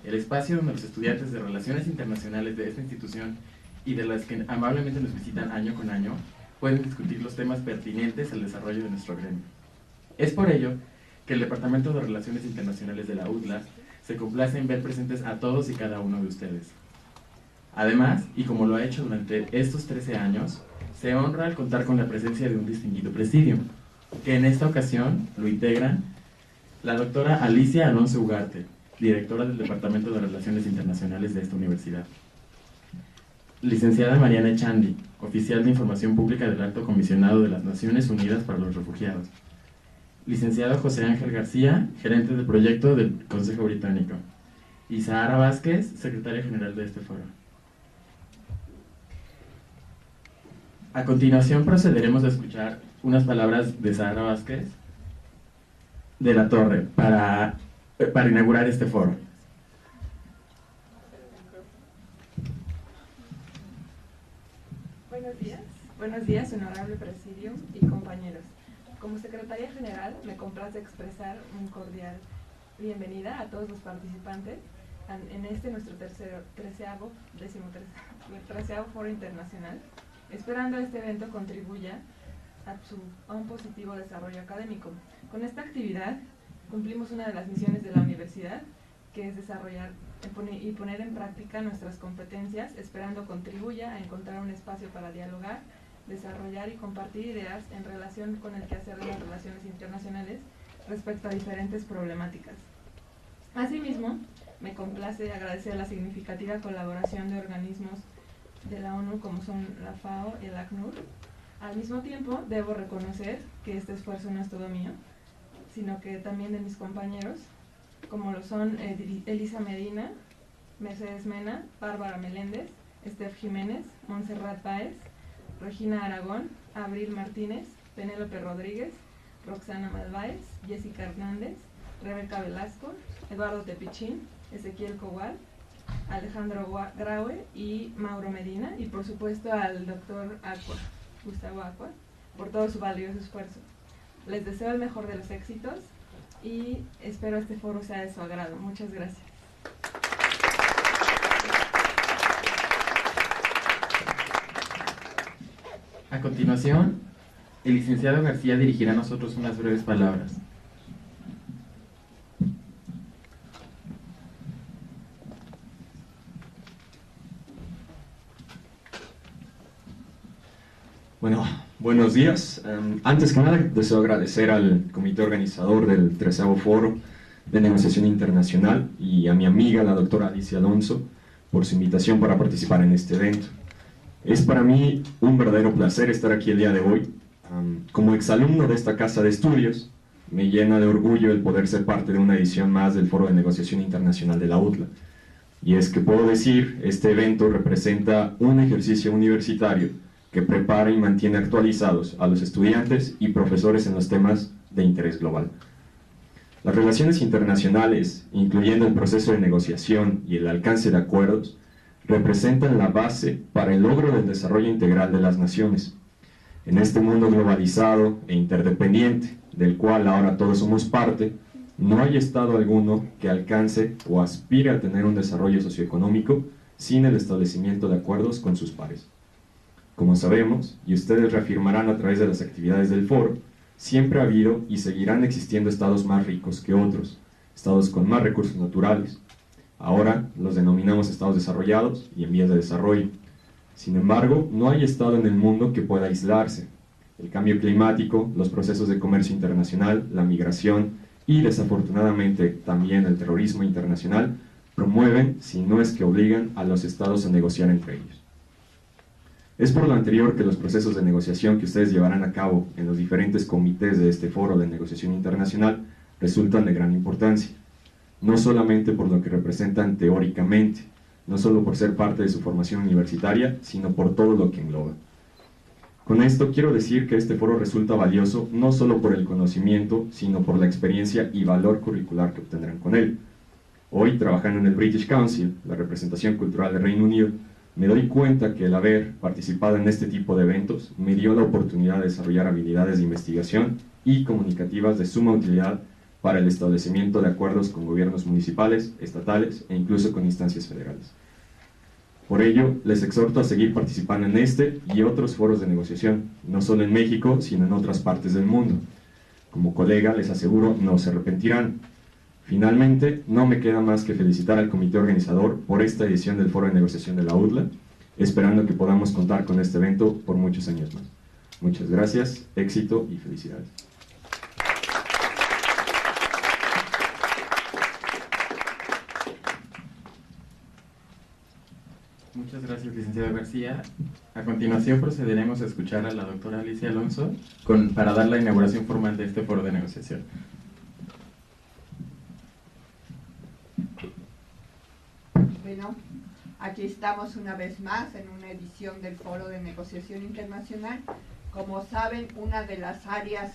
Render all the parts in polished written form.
el espacio donde los estudiantes de Relaciones Internacionales de esta institución y de las que amablemente nos visitan año con año pueden discutir los temas pertinentes al desarrollo de nuestro gremio. Es por ello que el Departamento de Relaciones Internacionales de la UDLA se complace en ver presentes a todos y cada uno de ustedes. Además, y como lo ha hecho durante estos 13 años, se honra al contar con la presencia de un distinguido presidio, que en esta ocasión lo integran la doctora Alicia Alonso Ugarte, directora del Departamento de Relaciones Internacionales de esta universidad. Licenciada Mariana Echandi, oficial de Información Pública del Alto Comisionado de las Naciones Unidas para los Refugiados. Licenciado José Ángel García, gerente de proyecto del Consejo Británico. Y Sahara Vázquez, secretaria general de este foro. A continuación procederemos a escuchar unas palabras de Sahara Vázquez de la Torre para inaugurar este foro. Buenos días, honorable presidium y compañeros. Como secretaria general, me complace expresar un cordial bienvenida a todos los participantes en este nuestro treceavo foro internacional, esperando este evento contribuya a un positivo desarrollo académico. Con esta actividad cumplimos una de las misiones de la universidad, que es desarrollar y poner en práctica nuestras competencias, esperando contribuya a encontrar un espacio para dialogar, desarrollar y compartir ideas en relación con el quehacer de las relaciones internacionales respecto a diferentes problemáticas. Asimismo, me complace agradecer la significativa colaboración de organismos de la ONU como son la FAO y el ACNUR. Al mismo tiempo, debo reconocer que este esfuerzo no es todo mío, sino que también de mis compañeros, como lo son Elisa Medina, Mercedes Mena, Bárbara Meléndez, Steph Jiménez, Montserrat Báez, Regina Aragón, Abril Martínez, Penélope Rodríguez, Roxana Malváez, Jessica Hernández, Rebeca Velasco, Eduardo Tepichín, Ezequiel Cowal, Alejandro Graue y Mauro Medina, y por supuesto al doctor Gustavo Acua, por todo su valioso esfuerzo. Les deseo el mejor de los éxitos y espero este foro sea de su agrado. Muchas gracias. A continuación, el licenciado García dirigirá a nosotros unas breves palabras. Bueno, buenos días. Antes que nada, deseo agradecer al comité organizador del 13º Foro de Negociación Internacional y a mi amiga, la doctora Alicia Alonso, por su invitación para participar en este evento. Es para mí un verdadero placer estar aquí el día de hoy. Como exalumno de esta casa de estudios, me llena de orgullo el poder ser parte de una edición más del Foro de Negociación Internacional de la UDLA. Y es que puedo decir, este evento representa un ejercicio universitario que prepara y mantiene actualizados a los estudiantes y profesores en los temas de interés global. Las relaciones internacionales, incluyendo el proceso de negociación y el alcance de acuerdos, representan la base para el logro del desarrollo integral de las naciones. En este mundo globalizado e interdependiente, del cual ahora todos somos parte, no hay estado alguno que alcance o aspire a tener un desarrollo socioeconómico sin el establecimiento de acuerdos con sus pares. Como sabemos, y ustedes reafirmarán a través de las actividades del foro, siempre ha habido y seguirán existiendo estados más ricos que otros, estados con más recursos naturales. Ahora los denominamos estados desarrollados y en vías de desarrollo. Sin embargo, no hay estado en el mundo que pueda aislarse. El cambio climático, los procesos de comercio internacional, la migración y desafortunadamente también el terrorismo internacional promueven, si no es que obligan, a los estados a negociar entre ellos. Es por lo anterior que los procesos de negociación que ustedes llevarán a cabo en los diferentes comités de este foro de negociación internacional resultan de gran importancia, no solamente por lo que representan teóricamente, no solo por ser parte de su formación universitaria, sino por todo lo que engloba. Con esto quiero decir que este foro resulta valioso no solo por el conocimiento, sino por la experiencia y valor curricular que obtendrán con él. Hoy, trabajando en el British Council, la representación cultural del Reino Unido, me doy cuenta que el haber participado en este tipo de eventos me dio la oportunidad de desarrollar habilidades de investigación y comunicativas de suma utilidad para el establecimiento de acuerdos con gobiernos municipales, estatales e incluso con instancias federales. Por ello, les exhorto a seguir participando en este y otros foros de negociación, no solo en México, sino en otras partes del mundo. Como colega, les aseguro, no se arrepentirán. Finalmente, no me queda más que felicitar al comité organizador por esta edición del Foro de Negociación de la UDLA, esperando que podamos contar con este evento por muchos años más. Muchas gracias, éxito y felicidades. Muchas gracias, licenciado García. A continuación procederemos a escuchar a la doctora Alicia Alonso para dar la inauguración formal de este foro de negociación. Bueno, aquí estamos una vez más en una edición del Foro de Negociación Internacional. Como saben, una de las áreas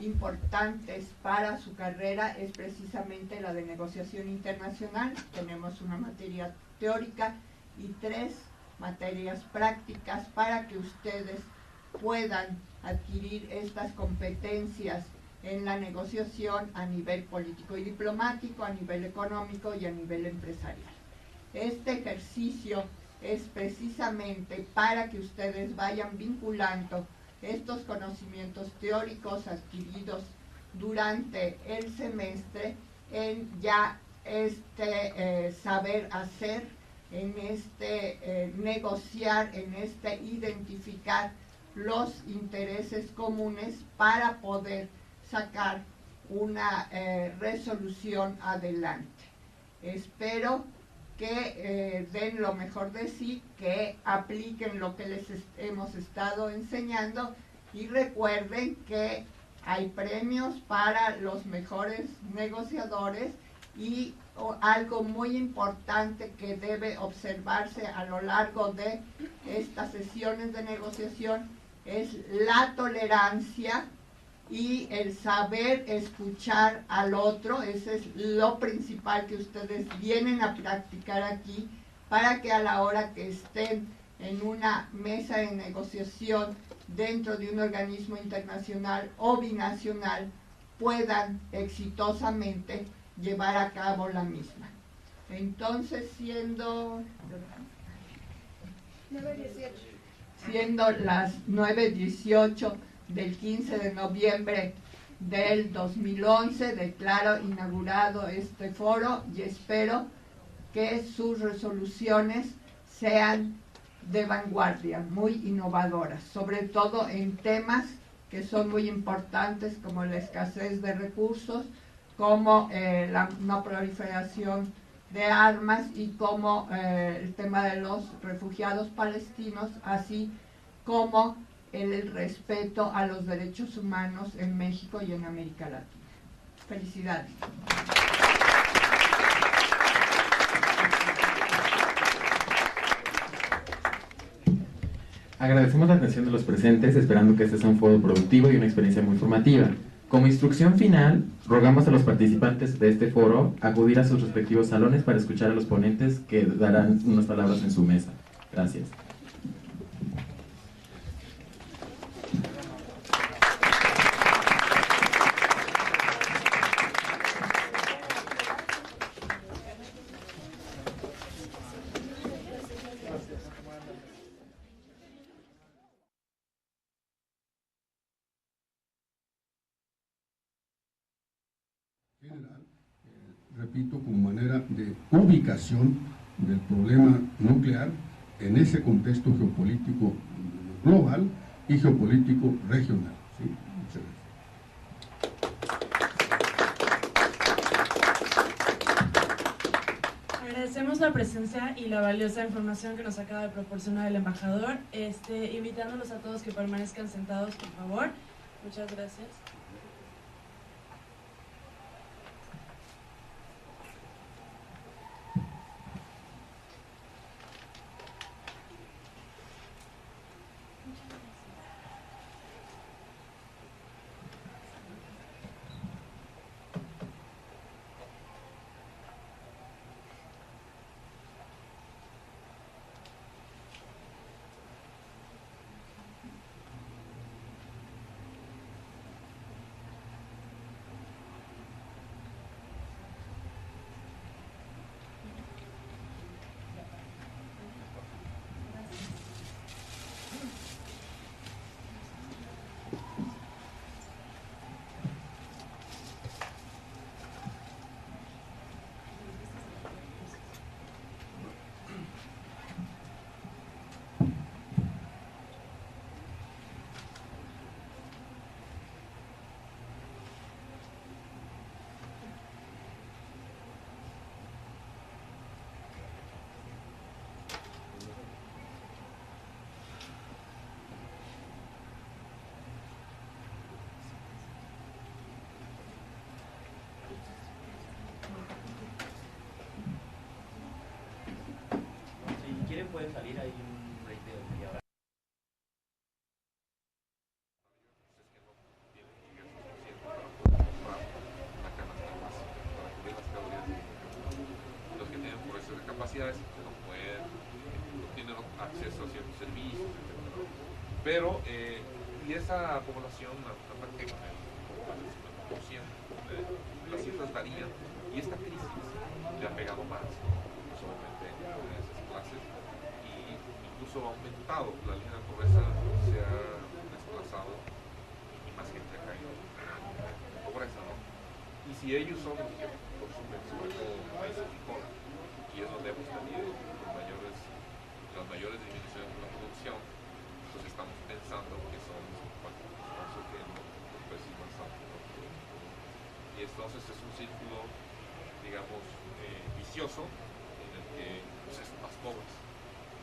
importantes para su carrera es precisamente la de negociación internacional. Tenemos una materia teórica y 3 materias prácticas para que ustedes puedan adquirir estas competencias en la negociación a nivel político y diplomático, a nivel económico y a nivel empresarial. Este ejercicio es precisamente para que ustedes vayan vinculando estos conocimientos teóricos adquiridos durante el semestre en ya saber hacer, en negociar, en identificar los intereses comunes para poder sacar una resolución adelante. Espero que den lo mejor de sí, que apliquen lo que les hemos estado enseñando y recuerden que hay premios para los mejores negociadores y algo muy importante que debe observarse a lo largo de estas sesiones de negociación es la tolerancia y el saber escuchar al otro. Ese es lo principal que ustedes vienen a practicar aquí para que a la hora que estén en una mesa de negociación dentro de un organismo internacional o binacional puedan exitosamente llevar a cabo la misma. Entonces, siendo las 9:18 del 15 de noviembre del 2011, declaro inaugurado este foro y espero que sus resoluciones sean de vanguardia, muy innovadoras, sobre todo en temas que son muy importantes como la escasez de recursos, como la no proliferación de armas y como el tema de los refugiados palestinos, así como el respeto a los derechos humanos en México y en América Latina. Felicidades. Agradecemos la atención de los presentes, esperando que este sea un foro productivo y una experiencia muy formativa. Como instrucción final, rogamos a los participantes de este foro acudir a sus respectivos salones para escuchar a los ponentes que darán unas palabras en su mesa. Gracias. General, repito, como manera de ubicación del problema nuclear en ese contexto geopolítico global y geopolítico regional. ¿Sí? Muchas gracias. Agradecemos la presencia y la valiosa información que nos acaba de proporcionar el embajador, invitándolos a todos que permanezcan sentados, por favor. Muchas gracias. puede salir ahí un break de media hora. Los que tienen población de capacidades que no pueden, no tienen acceso a ciertos servicios, etc. Pero, y esa población ataca con el 50%, las cifras varían, y esta crisis le ha pegado más, no solamente a esas clases, y incluso ha aumentado la línea de pobreza, se ha desplazado y más gente ha caído en pobreza, ¿no? Y si ellos son los que consumen sobre todo maíz y frijol, y es donde hemos tenido las mayores disminuciones de la producción, pues estamos pensando que son están surgiendo los precios más altos, ¿no? Y entonces es un círculo, digamos, vicioso en el que pues, es más pobres,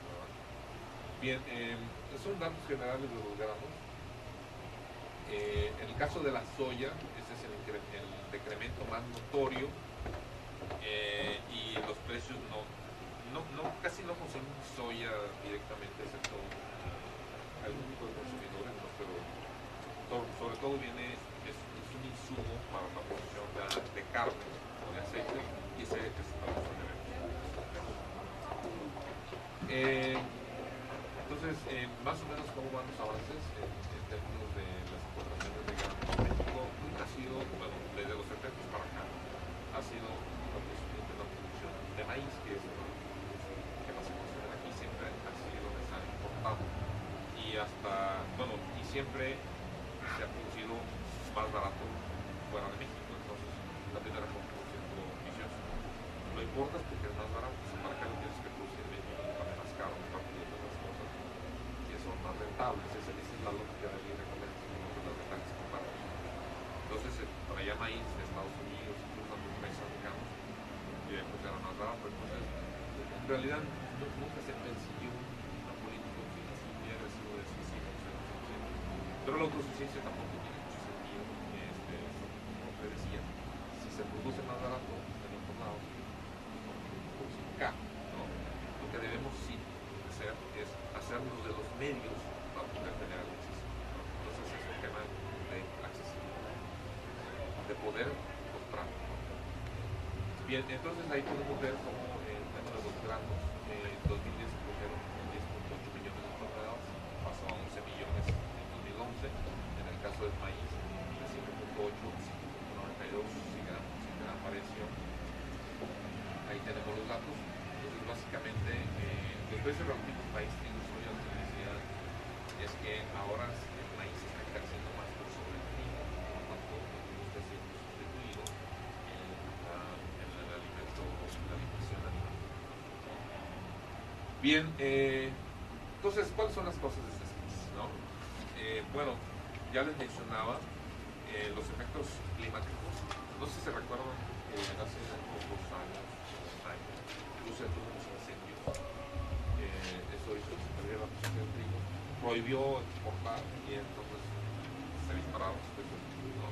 ¿verdad? Bien, son datos generales de los granos. En el caso de la soya, ese es el decremento más notorio, y los precios casi no consumimos soya directamente, excepto algún tipo de consumidores, ¿no? Pero sobre todo es un insumo para la producción de carne o de aceite, y ese es para los alimentos. Entonces, más o menos cómo van los avances en términos de las exportaciones de grano en México. Nunca ha sido, bueno, desde los 70 para acá, ha sido la producción de maíz, que es uno de los que más se consumen aquí, siempre ha sido necesario importar. Y siempre se ha producido más barato fuera de México, entonces también era como un círculo vicioso. Lo importas porque es más barato, para acá lo tienes que producir en México, es más caro, parte de otras cosas que son más rentables. Esa es la lógica del libre comercio, las ventajas comparativas. Entonces, para allá maíz de Estados Unidos, incluso algunos países americanos, pues era más barato. Entonces, en realidad nunca se persiguió una política financiera agresiva de suicidio, pero la autosuficiencia tampoco tiene mucho sentido, como te decía, si se produce más barato en otros lados, producir acá, ¿no? Lo que debemos sí hacer es hacernos de los medios para poder tener acceso, ¿no? Entonces es un tema de accesibilidad, de poder comprar, ¿no? Bien, entonces ahí podemos ver cómo el tema de los granos en 2010 se produjeron 10.8 millones de toneladas, pasó a 11 millones en 2011, en el caso del maíz de 5.8, 5.92, sin gran variación. Ahí tenemos los datos. Entonces básicamente los precios relativos maíz, trigo, soya, lo que decía es que ahora el maíz está creciendo más por sobre el trigo, por lo tanto no está siendo sustituido en el alimento, la alimentación animal. Bien, entonces, ¿cuáles son las cosas de estas crisis, no? Bueno, ya les mencionaba los efectos climáticos. No sé si se recuerdan que hace pocos años, Rusia tuvo unos incendios, eso hizo que se perdiera la producción del trigo, prohibió exportar y entonces se dispararon los precios, ¿no?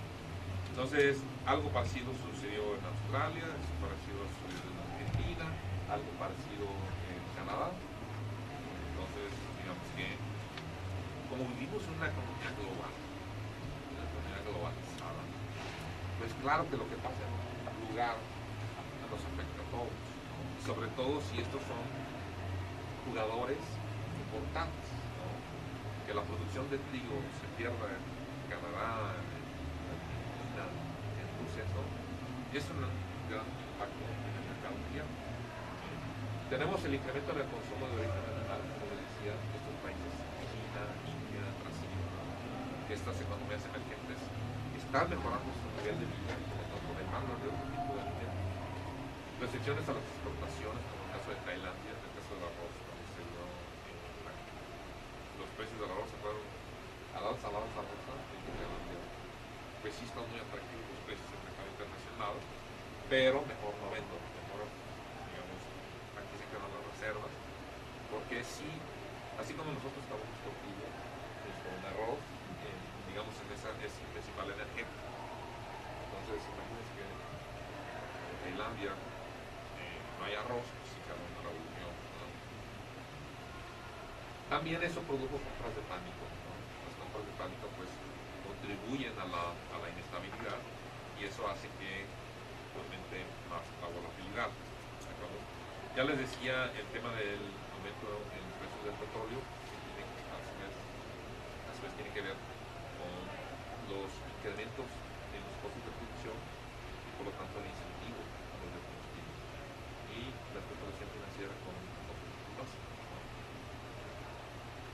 Entonces, algo parecido sucedió en Australia, algo parecido sucedió en Argentina, algo parecido en Canadá. Entonces, digamos que como vivimos en una economía global, una economía globalizada, pues claro que lo que pasa en un lugar nos afecta a todos, ¿no? Sobre todo si estos son jugadores importantes, ¿no? Que la producción de trigo se pierda en Canadá, en Argentina, en Rusia, ¿no? Es un gran impacto en el mercado mundial. Tenemos el incremento del consumo de origen animal, como decía, estos países, China, India, Brasil, que estas economías emergentes están mejorando su nivel de vida, por lo tanto demandan de otro tipo de alimentos. Restricciones a las exportaciones, como el caso de Tailandia, en el caso del arroz, cuando se dio los precios del arroz se fueron al alza en Tailandia. Pues sí están muy atractivos los precios en el mercado internacional, pero mejor no vendo, mejor, digamos, aquí se quedan las reservas, porque sí, así como nosotros estamos tortilla, pues con arroz, digamos, es el principal energético. Entonces, imagínense que en Tailandia no hay arroz, pues se queda una revolución, ¿no? También eso produjo compras de pánico, ¿no? Las compras de pánico pues contribuyen a la inestabilidad y eso hace que aumente más la volatilidad, ¿de acuerdo? Ya les decía el tema del aumento en los precios del petróleo, que tiene, a su vez tiene que ver con los incrementos en los costos de producción y por lo tanto el incentivo a los de combustible y la especulación financiera con costos.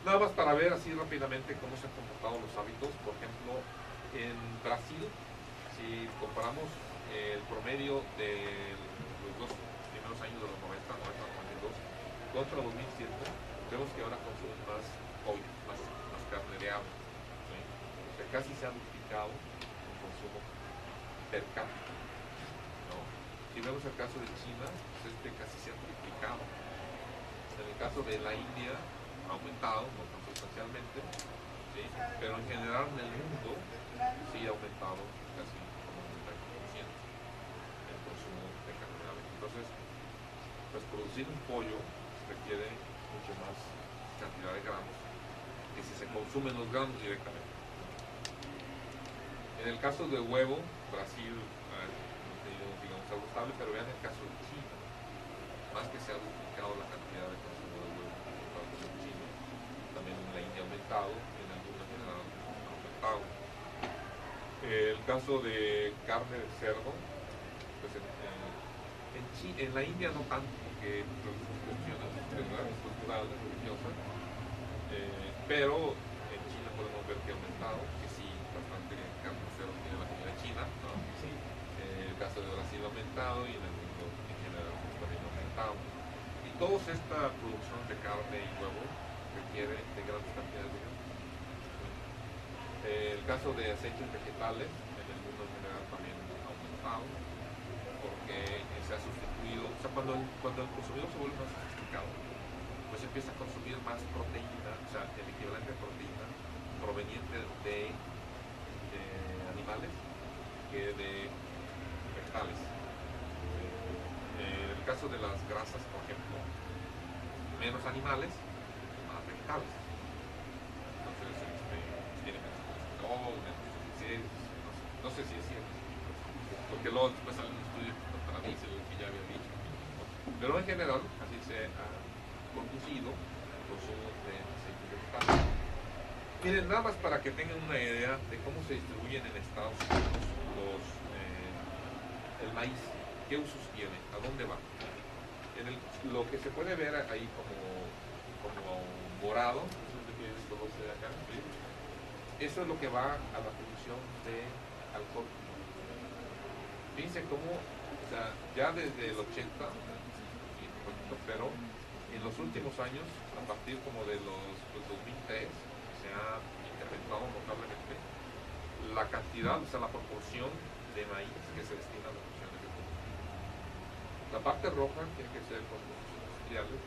Nada más para ver así rápidamente cómo se han comportado los hábitos. Por ejemplo, en Brasil, si comparamos el promedio de los dos primeros años de los 90, 92, contra 2007, vemos que ahora consumen más pollo, más carne de ave. ¿Sí? O sea, casi se ha duplicado el consumo per cápita. ¿No? Si vemos el caso de China, pues casi se ha triplicado. En el caso de la India, ha aumentado, no tan sustancialmente, ¿sí? Pero en general en el mundo sí ha aumentado casi como un 30% el consumo de carne de ave. Entonces, pues producir un pollo requiere mucho más cantidad de gramos que si se consumen los gramos directamente. En el caso del huevo, Brasil ha tenido, digamos, algo estable, pero vean el caso de China, más que se ha duplicado la cantidad de consumo de huevo por parte de China. También en la India ha aumentado, en alguna general ha aumentado. El caso de carne de cerdo, pues en la India no tanto, porque son cuestiones culturales, religiosas, pero en China podemos ver que ha aumentado, que sí, bastante carne de cerdo tiene la comida china, ¿no? Sí. El caso de Brasil ha aumentado y en el mundo en general pues, también ha aumentado. Y toda esta producción de carne y huevo requiere de grandes cantidades de gramos. El caso de aceites vegetales en el mundo en general también ha aumentado porque se ha sustituido, o sea, cuando el consumidor se vuelve más sofisticado, pues empieza a consumir más proteína, o sea, el equivalente de proteína proveniente de animales que de vegetales. En el caso de las grasas, por ejemplo, menos animales, más vegetales. Entonces, tiene menos colesterol, menos triglicéridos, no sé si es cierto, porque luego después sale un estudio que contradice lo que ya había dicho. Pero en general, así se ha conducido el consumo de aceites vegetales. Miren, nada más para que tengan una idea de cómo se distribuyen en Estados Unidos el maíz, qué usos tiene, a dónde va. Lo que se puede ver ahí como morado, eso es lo que es el color de acá, ¿sí? Eso es lo que va a la producción de alcohol. Fíjense cómo, o sea, ya desde el 80, pero en los últimos años, a partir como de los 2003, se ha incrementado notablemente la cantidad, o sea, la proporción de maíz que se destina a las producciones de combustible. La parte roja tiene que ser con los industriales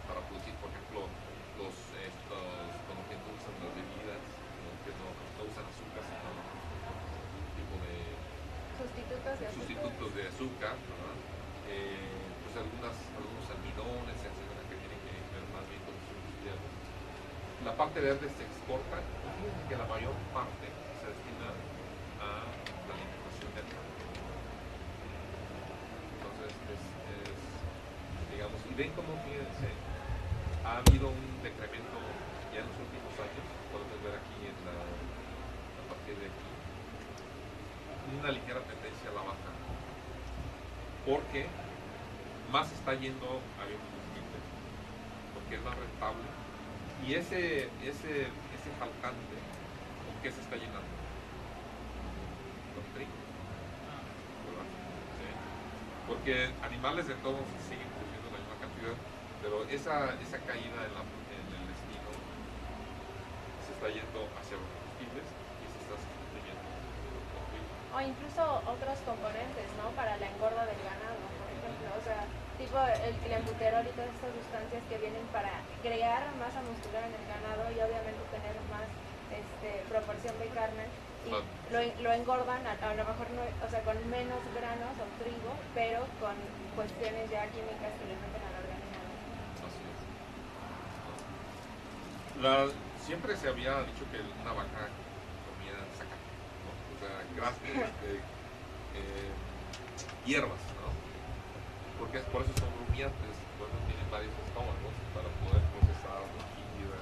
para producir, por ejemplo, con lo que endulzan las bebidas, que no usan azúcar, sino otro tipo de sustitutos de azúcar, ¿verdad? Pues algunos almidones, etcétera, que tienen que ver más bien con los industriales. La parte verde se exporta, y fíjense que la mayor parte se destina a la alimentación del campo. Entonces, digamos, y ven cómo, fíjense, ha habido un decremento ya en los últimos años, podemos ver aquí a partir de aquí, una ligera tendencia a la baja, porque más está yendo a biocombustible, porque es más rentable, y ese faltante, ¿con qué se está llenando? Con trigo, ¿verdad? Sí. Porque animales de todos siguen produciendo la misma cantidad, pero esa caída en el destino se está yendo hacia los combustibles y se está sustituyendo con trigo. O incluso otros componentes, ¿no? Para la engorda del ganado, por ejemplo, o sea, tipo el clenbuterol y todas estas sustancias que vienen para crear masa muscular en el ganado y obviamente tener más proporción de carne y lo engordan a lo mejor no, o sea, con menos granos o trigo, pero con cuestiones ya químicas que le meten al organismo. Así es. Siempre se había dicho que una vaca comía zacate, ¿no? O sea, hierbas, ¿no? Porque por eso son rumiantes, bueno, tienen varios estómagos para poder procesar la comida,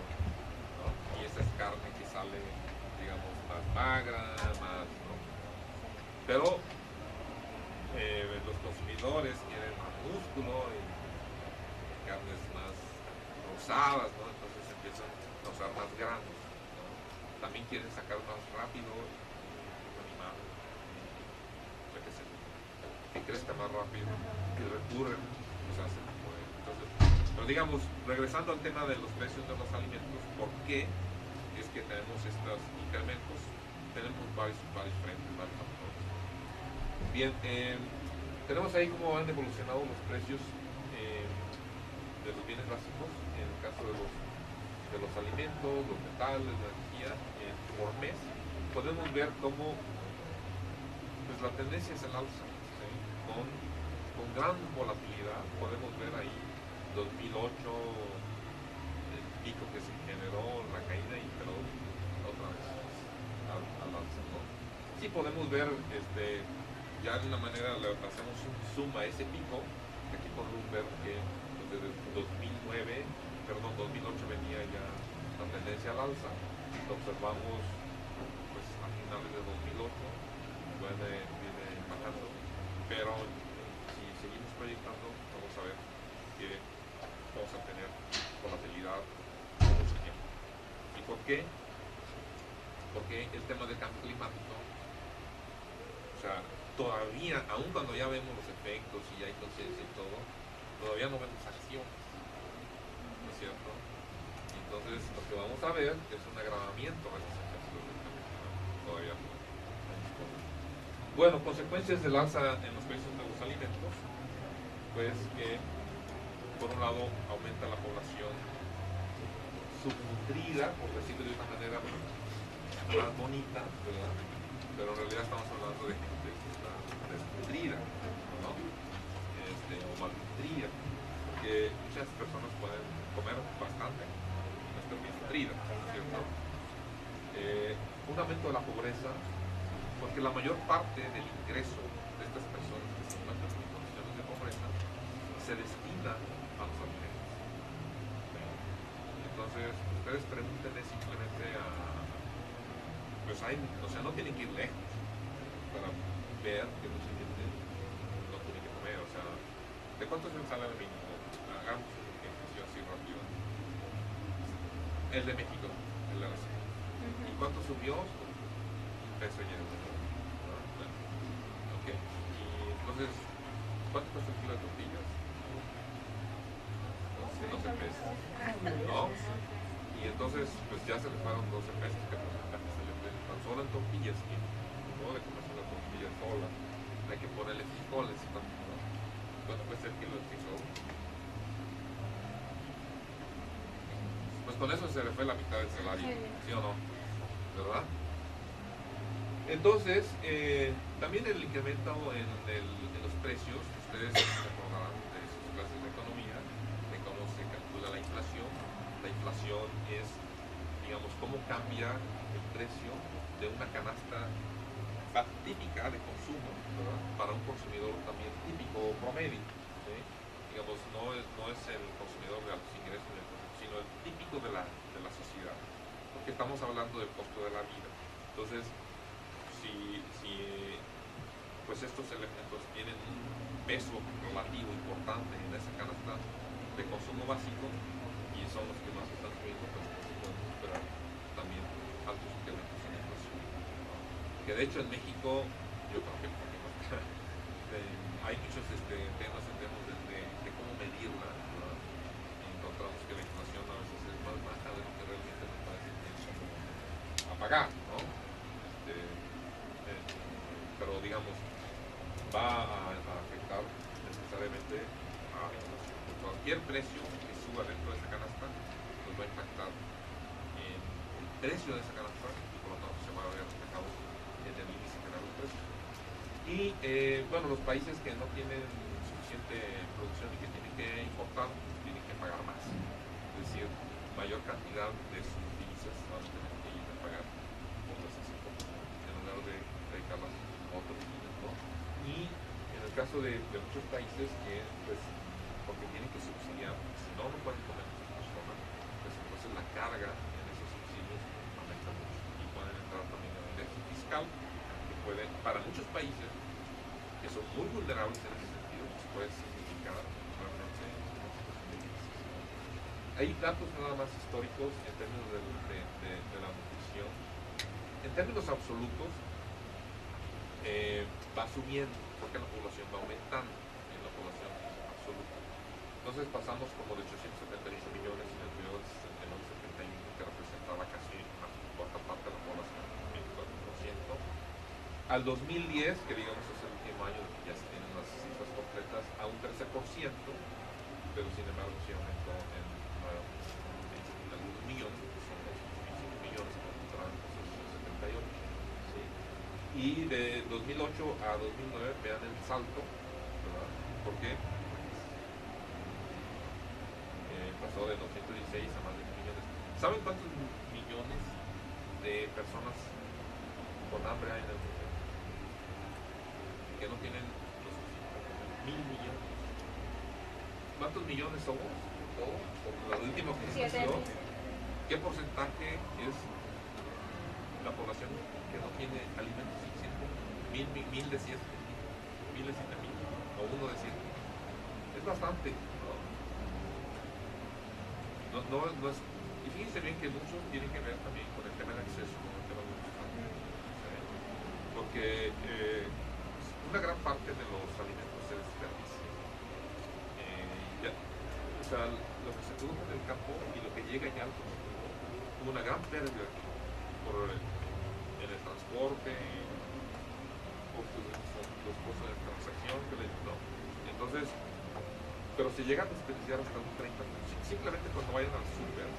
¿no? Y esa es carne que sale, digamos, más magra, más, ¿no? Pero los consumidores quieren más músculo y carnes más rosadas, ¿no? Entonces empiezan a usar más granos, ¿no? También quieren sacar más rápido un animal, yo qué sé, que crezca más rápido, que recurren pues, a ese tipo de... Entonces, pero digamos, regresando al tema de los precios de los alimentos, ¿por qué es que tenemos estos incrementos? Tenemos varios frentes, varios factores. Bien, tenemos ahí cómo han evolucionado los precios de los bienes básicos, en el caso de los alimentos, los metales, la energía, por mes. Podemos ver cómo pues, la tendencia es el alza, ¿sí? con gran volatilidad. Podemos ver ahí 2008, el pico que se generó, la caída, y pero otra vez al alza, ¿no? Sí podemos ver, ya de una manera le hacemos un zoom a ese pico. Aquí podemos ver que desde 2008 venía ya la tendencia al alza. Lo observamos pues a finales de 2008, viene bajando, pero si seguimos proyectando vamos a ver que vamos a tener volatilidad por mucho tiempo. ¿Y por qué? Porque el tema del cambio climático, o sea, todavía, aun cuando ya vemos los efectos y ya hay conciencia y todo, todavía no vemos acciones, ¿no es cierto? Entonces lo que vamos a ver es un agravamiento de esas efectos del cambio climático, todavía no vemos cosas. Bueno, consecuencias del alza en los precios de los alimentos, pues que por un lado aumenta la población subnutrida, por decirlo de una manera más bonita, ¿verdad? Pero en realidad estamos hablando de gente que está desnutrida, ¿no? O malnutrida, porque muchas personas pueden comer bastante, no están bien nutridas, ¿cierto? Un aumento de la pobreza, porque la mayor parte del ingreso de estas personas que se encuentran en condiciones de pobreza se destina a los alimentos. Entonces, ustedes pregúntenle simplemente pues hay, o sea, no tienen que ir lejos para ver que mucha gente no tiene que comer. O sea, ¿de cuánto es el salario mínimo? Hagamos un ejercicio así rápido. El de México, el de la ciudad. ¿Y cuánto subió? $1 y algo. Bueno, ok. Y entonces, ¿cuánto cuesta el kilo de tortillas? 12 pesos. ¿No? Y entonces, pues ya se les pagaron 12 pesos. ¿Qué porcentaje se le ven? Tan solo en tortillas, que no de comerse una tortilla sola, hay que ponerle frijoles y tanto, ¿no? ¿Cuánto cuesta el kilo de frijol? Pues con eso se le fue la mitad del salario, ¿sí o no? ¿Verdad? Entonces, también el incremento en los precios, ustedes recordarán de sus clases de economía, de cómo se calcula la inflación. La inflación es, digamos, cómo cambia el precio de una canasta típica de consumo, ¿verdad? Para un consumidor también típico promedio, ¿sí? Digamos, no es el consumidor de altos ingresos, sino el típico de la sociedad, porque estamos hablando del costo de la vida. Entonces, si pues estos elementos tienen un peso relativo importante en esa canasta de consumo básico y son los que más están subiendo, pues podemos esperar también altos incrementos en la inflación, ¿no? Que de hecho en México, yo creo que hay muchos temas en términos de cómo medirla, ¿no? Y encontramos que la inflación a veces es más baja de lo que realmente nos parece que es a pagar, ¿no? Pero digamos, va a afectar necesariamente a la inflación. Cualquier precio que suba dentro de esa canasta nos va a impactar en el precio de esa canasta y por lo tanto se va a ver reflejado en el índice general de precios. Y bueno, los países que no tienen suficiente producción y que tienen que importar, tienen que pagar más. Es decir, mayor cantidad de sus divisas van a tener que ir a pagar otras así en lugar de dedicarlas a otros fines, ¿no? Y en el caso de muchos países que, pues, porque tienen que subsidiar, si no, no pueden comer muchas personas, pues entonces la carga en esos subsidios aumenta mucho y pueden entrar también en el déficit fiscal, que puede, para muchos países que son muy vulnerables en ese sentido, pues puede significar realmente una situación de crisis. Hay datos nada más históricos en términos de la nutrición. En términos absolutos, va subiendo porque la población va aumentando en la población absoluta. Entonces pasamos como de 878 millones en el periodo de 69-71, que representaba casi una cuarta parte de la población, 24%, al 2010, que digamos es el último año que ya se tienen las cifras completas, a un 13%, pero sin embargo sí aumentó en algunos millones, que son los 25 millones que encontraron en 78. ¿Sí? Y de 2008 a 2009, vean el salto, ¿verdad? ¿Por qué? Pasó de 216 a más de 1 millones. ¿Saben cuántos millones de personas con hambre hay en el mundo? Que no tienen los suficientes. 1.000 millones. ¿Cuántos millones somos? Todos, por lo último que se hizo. ¿Qué porcentaje es la población que no tiene alimentos suficientes? 1.000 de 7, 1.000 de 7.000, o 1 de 7. Es bastante, ¿no? No es, y fíjense bien que muchos tienen que ver también con el tema del acceso, con el tema de porque una gran parte de los alimentos se desperdicia. O sea, lo que se produce en el campo y lo que llega ya al consumidor, hubo una gran pérdida por en el transporte, por los costos de transacción, ¿no? Entonces, pero se llega a desperdiciar hasta un 30%. Simplemente cuando vayan al súper,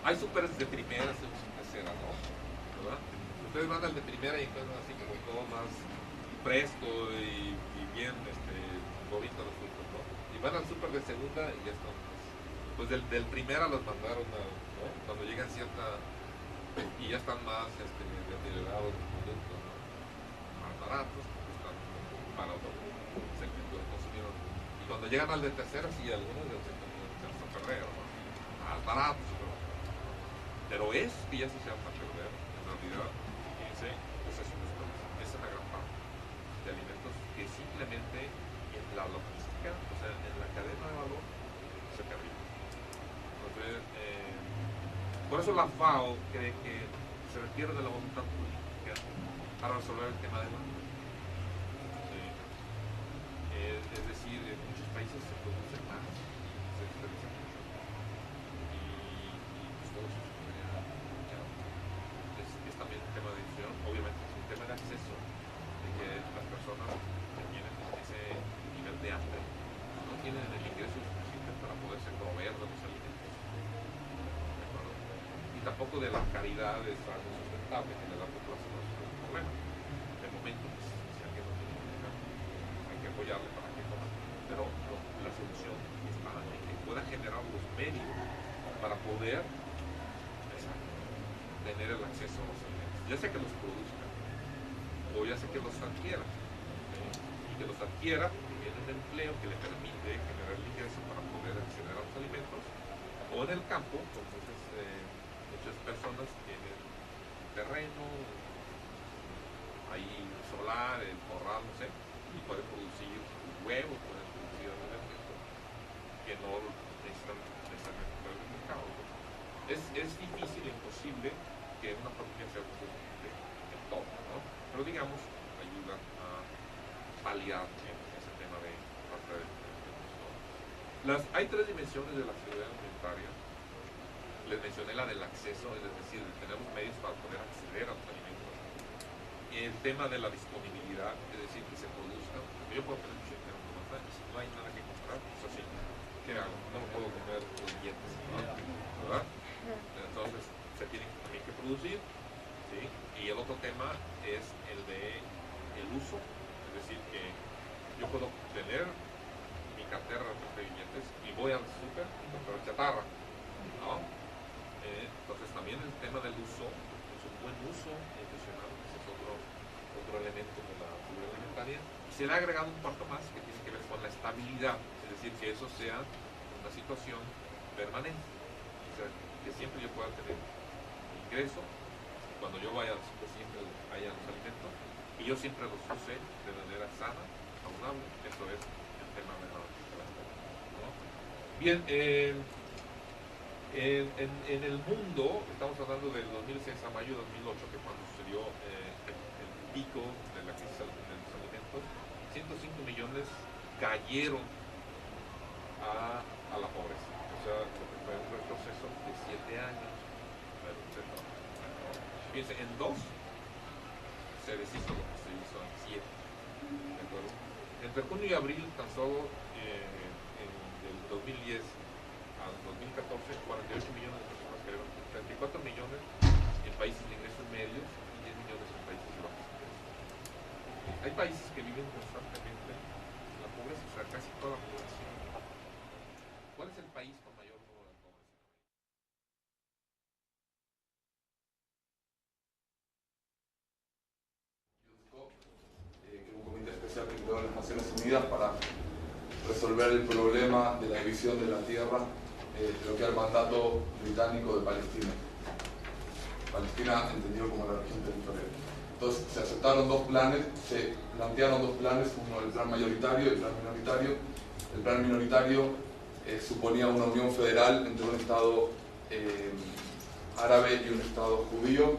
hay súperes de primera, de tercera, ¿no? ¿Verdad? Ustedes van al de primera y encuentran así como todo más fresco y bien bonito los frutos, ¿no? Y van al súper de segunda y ya están, pues del primera los mandaron a, ¿no? Cuando llegan cierta, y ya están más deteriorados los productos, ¿no? Más baratos, porque están para otro segmento de consumidor. Y cuando llegan al de tercera, sí, algunos del segmento de tercera perder, ¿no? Más baratos, pero es que ya se echan a perder, en realidad, fíjense, pues es una gran parte de alimentos que simplemente en la logística, o sea, en la cadena de valor, se perdieron. Entonces, por eso la FAO cree que se requiere de la voluntad política para resolver el tema del hambre. ¿Sí? Es decir, en muchos países se produce más, se desperdicia mucho. Y pues todo eso es también un tema de decisión, obviamente es un tema de acceso, de que las personas que tienen ese nivel de hambre no tienen el ingreso suficiente para poderse proveer de los alimentos. Y tampoco de la calidad de algo sustentable que le da por plazo no es un problema. De momento, pues, si alguien no tiene dinero, hay que apoyarle para que coma. Pero la solución está en que pueda generar los medios para poder tener el acceso a los alimentos, ya sea que los produzca o ya sea que los adquiera, y que los adquiera porque tiene un empleo que le permite generar el ingreso para poder acceder a los alimentos, o en el campo, entonces muchas personas tienen terreno, hay solar, el corral, no sé, y pueden producir huevos, pueden producir alimentos que no necesitan necesariamente para el mercado. Es difícil e imposible que una familia sea autosuficiente en todo, ¿no? Pero digamos, ayuda a paliar ese tema de falta de alimentos. Hay 3 dimensiones de la seguridad alimentaria. Les mencioné la del acceso, es decir, de tener los medios para poder acceder a los alimentos. Y el tema de la disponibilidad, es decir, que se produzca. Yo puedo tener mucho dinero, si no hay nada que comprar, pues así, ¿qué hago? No me puedo comer los billetes, ¿no? ¿Verdad? Entonces se tienen también que producir, ¿sí? Y el otro tema es el de el uso, es decir, que yo puedo tener mi cartera de billetes y voy al súper y comprar chatarra. Entonces también el tema del uso, es un buen uso nutricional, ese es otro elemento de la seguridad alimentaria. Y se le ha agregado un cuarto más que tiene que ver con la estabilidad, es decir, que eso sea una situación permanente, o sea, que siempre yo pueda tener ingreso, cuando yo vaya, que siempre haya los alimentos, y yo siempre los use de manera sana, saludable. Eso es el tema de la alimentación, ¿no? Bien, en el mundo, estamos hablando del 2006 a mayo de 2008, que cuando sucedió el pico de la crisis de los alimentos, 105 millones cayeron a la pobreza. O sea, lo que fue un retroceso de 7 años. Fíjense, en 2 se deshizo lo que se hizo en 7. ¿De acuerdo? Entre junio y abril, tan solo del 2010 al 2014, 48 millones de personas cayeron, 34 millones en países de ingresos medios y 10 millones en países de bajos ingresos. Hay países que viven constantemente en la pobreza, o sea, casi toda la población. ¿Cuál es el país con mayor número de pobres? Que es un comité especial que creó las Naciones Unidas para resolver el problema de la división de la tierra de lo que era el mandato británico de Palestina. Palestina entendido como la región territorial. Entonces se aceptaron 2 planes, se plantearon 2 planes, uno el plan mayoritario y el plan minoritario. El plan minoritario suponía una unión federal entre un Estado árabe y un Estado judío,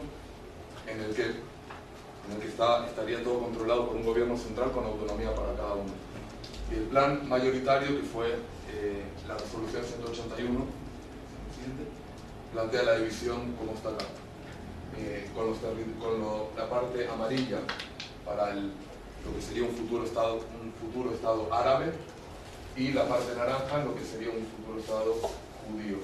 en el que estaría todo controlado por un gobierno central con autonomía para cada uno. Y el plan mayoritario, que fue la resolución 181, plantea la división como está acá, con la parte amarilla para lo que sería un futuro estado árabe, y la parte naranja lo que sería un futuro estado judío.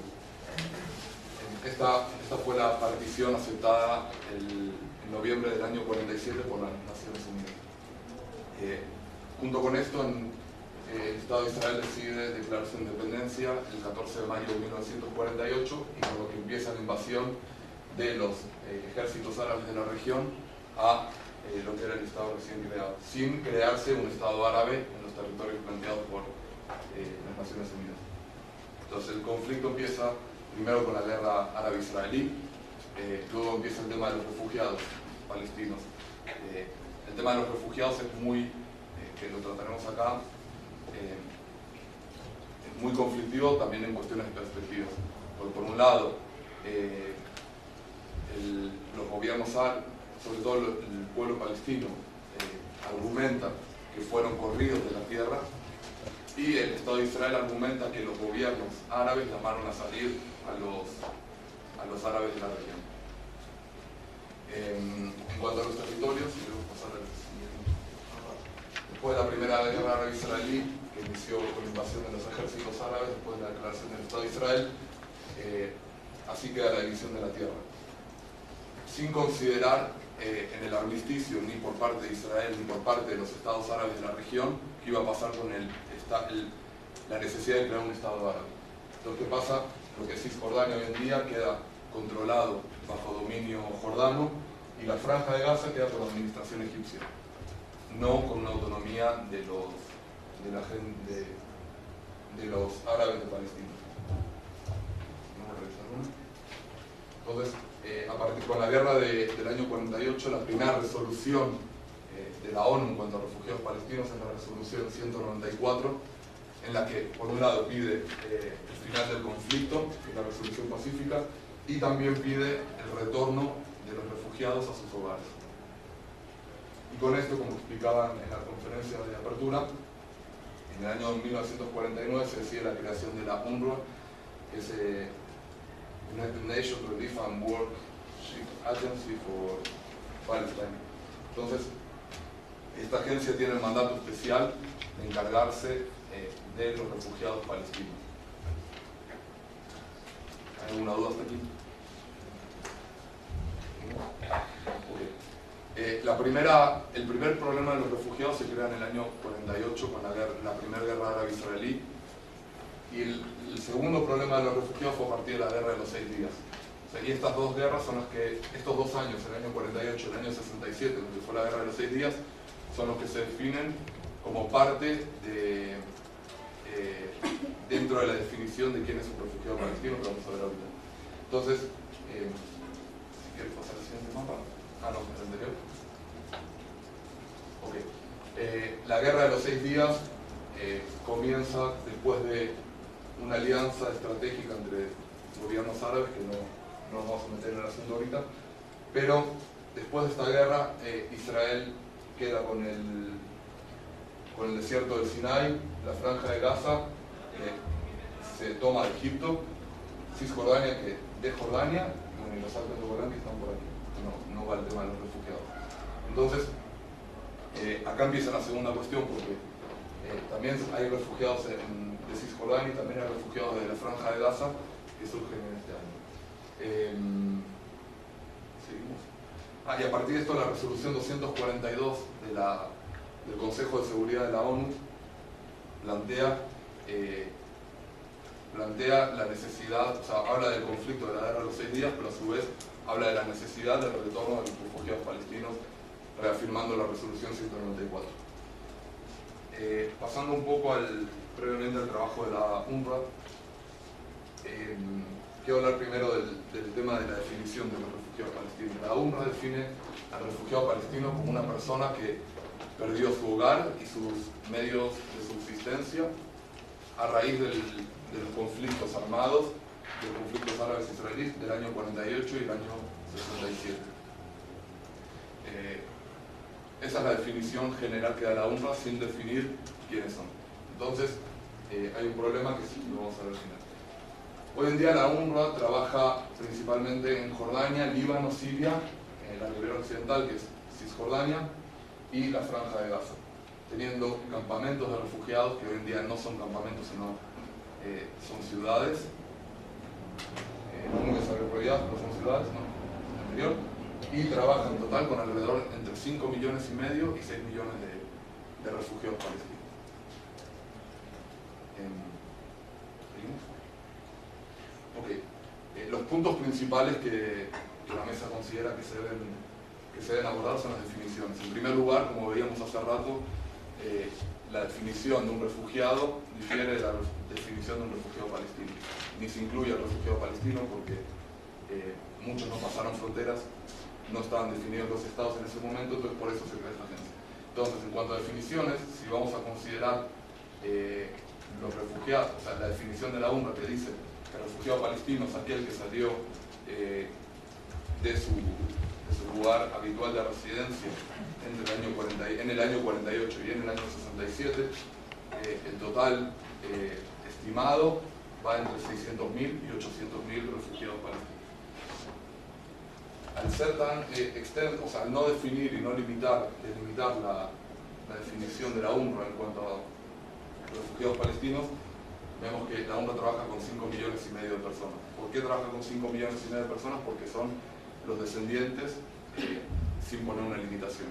Esta fue la partición aceptada en noviembre del año 47 por las Naciones Unidas. Junto con esto, el Estado de Israel decide declarar su independencia el 14 de mayo de 1948, y con lo que empieza la invasión de los ejércitos árabes de la región a lo que era el Estado recién creado, sin crearse un Estado árabe en los territorios planteados por las Naciones Unidas. Entonces el conflicto empieza primero con la guerra árabe-israelí, luego empieza el tema de los refugiados palestinos. El tema de los refugiados es que lo trataremos acá, es muy conflictivo también en cuestiones de perspectivas. Porque por un lado, los gobiernos árabes, sobre todo el pueblo palestino, argumenta que fueron corridos de la tierra, y el Estado de Israel argumenta que los gobiernos árabes llamaron a salir a los árabes de la región. En cuanto a los territorios, después de la primera guerra árabe-israelí, que inició con la invasión de los ejércitos árabes, después de la declaración del Estado de Israel, así queda la división de la tierra. Sin considerar en el armisticio, ni por parte de Israel, ni por parte de los estados árabes de la región, qué iba a pasar con la necesidad de crear un Estado árabe. Lo que pasa, lo que es Cisjordania hoy en día queda controlado bajo dominio jordano, y la franja de Gaza queda con la administración egipcia, no con una autonomía de los árabes de Palestina. Entonces, a partir con la guerra del año 48, la primera resolución de la ONU en cuanto a refugiados palestinos es la resolución 194, en la que por un lado pide el final del conflicto, que es la resolución pacífica, y también pide el retorno de los refugiados a sus hogares. Y con esto, como explicaban en la conferencia de apertura, en el año 1949 se decide la creación de la UNRWA, que es United Nations Relief and Worship Agency for Palestine. Entonces, esta agencia tiene el mandato especial de encargarse de los refugiados palestinos. ¿Hay alguna duda hasta aquí? Okay. El primer problema de los refugiados se crea en el año 48 con la primera guerra árabe-israelí, y el segundo problema de los refugiados fue a partir de la guerra de los 6 días. Y estas dos guerras son las que, estos 2 años, el año 48 y el año 67, donde fue la guerra de los 6 días, son los que se definen como parte de, dentro de la definición de quién es un refugiado palestino, que vamos a ver ahorita. Entonces, si quieres pasar al siguiente mapa. No, el anterior. Ok. La guerra de los 6 días comienza después de una alianza estratégica entre gobiernos árabes, que no nos vamos a meter en el asunto ahorita, pero después de esta guerra Israel queda con el desierto del Sinai, la franja de Gaza se toma de Egipto, Cisjordania que de Jordania, y los Alpes de Golán que están por aquí. No va el tema de los refugiados. Entonces, acá empieza la segunda cuestión, porque también hay refugiados de Cisjordania y también hay refugiados de la franja de Gaza que surgen en este año. Seguimos. Y a partir de esto la resolución 242 del Consejo de Seguridad de la ONU plantea la necesidad, o sea, habla del conflicto de la guerra de los 6 días, pero a su vez habla de la necesidad del retorno de los refugiados palestinos, reafirmando la resolución 194. Pasando un poco brevemente al trabajo de la UNRWA, quiero hablar primero del tema de la definición de los refugiados palestinos. La UNRWA define al refugiado palestino como una persona que perdió su hogar y sus medios de subsistencia a raíz de los conflictos armados, de los conflictos árabes-israelíes del año 48 y el año 67. Esa es la definición general que da la UNRWA sin definir quiénes son. Entonces, hay un problema que sí lo vamos a ver al final. Hoy en día la UNRWA trabaja principalmente en Jordania, Líbano, Siria, la ribera occidental, que es Cisjordania, y la franja de Gaza, teniendo campamentos de refugiados que hoy en día no son campamentos, sino son ciudades, muy desarrolladas, pero son ciudades, ¿no? Anterior, y trabaja en total con alrededor entre 5,5 millones y 6 millones de refugiados palestinos. Los puntos principales que la mesa considera que se deben abordar son las definiciones. En primer lugar, como veíamos hace rato, la definición de un refugiado difiere de la definición de un refugiado palestino. Ni se incluye al refugiado palestino porque muchos no pasaron fronteras, no estaban definidos los estados en ese momento, entonces por eso se crea esta agencia. Entonces, en cuanto a definiciones, si vamos a considerar los refugiados, o sea, la definición de la UNRWA que dice que el refugiado palestino es aquel que salió de su lugar habitual de residencia en el año 48 y en el año 67, el total estimado va entre 600.000 y 800.000 refugiados palestinos. Al ser tan extenso, o sea, al no definir y no delimitar la definición de la UNRWA en cuanto a refugiados palestinos, vemos que la UNRWA trabaja con 5,5 millones de personas. ¿Por qué trabaja con 5,5 millones de personas? Porque son los descendientes sin poner una limitación.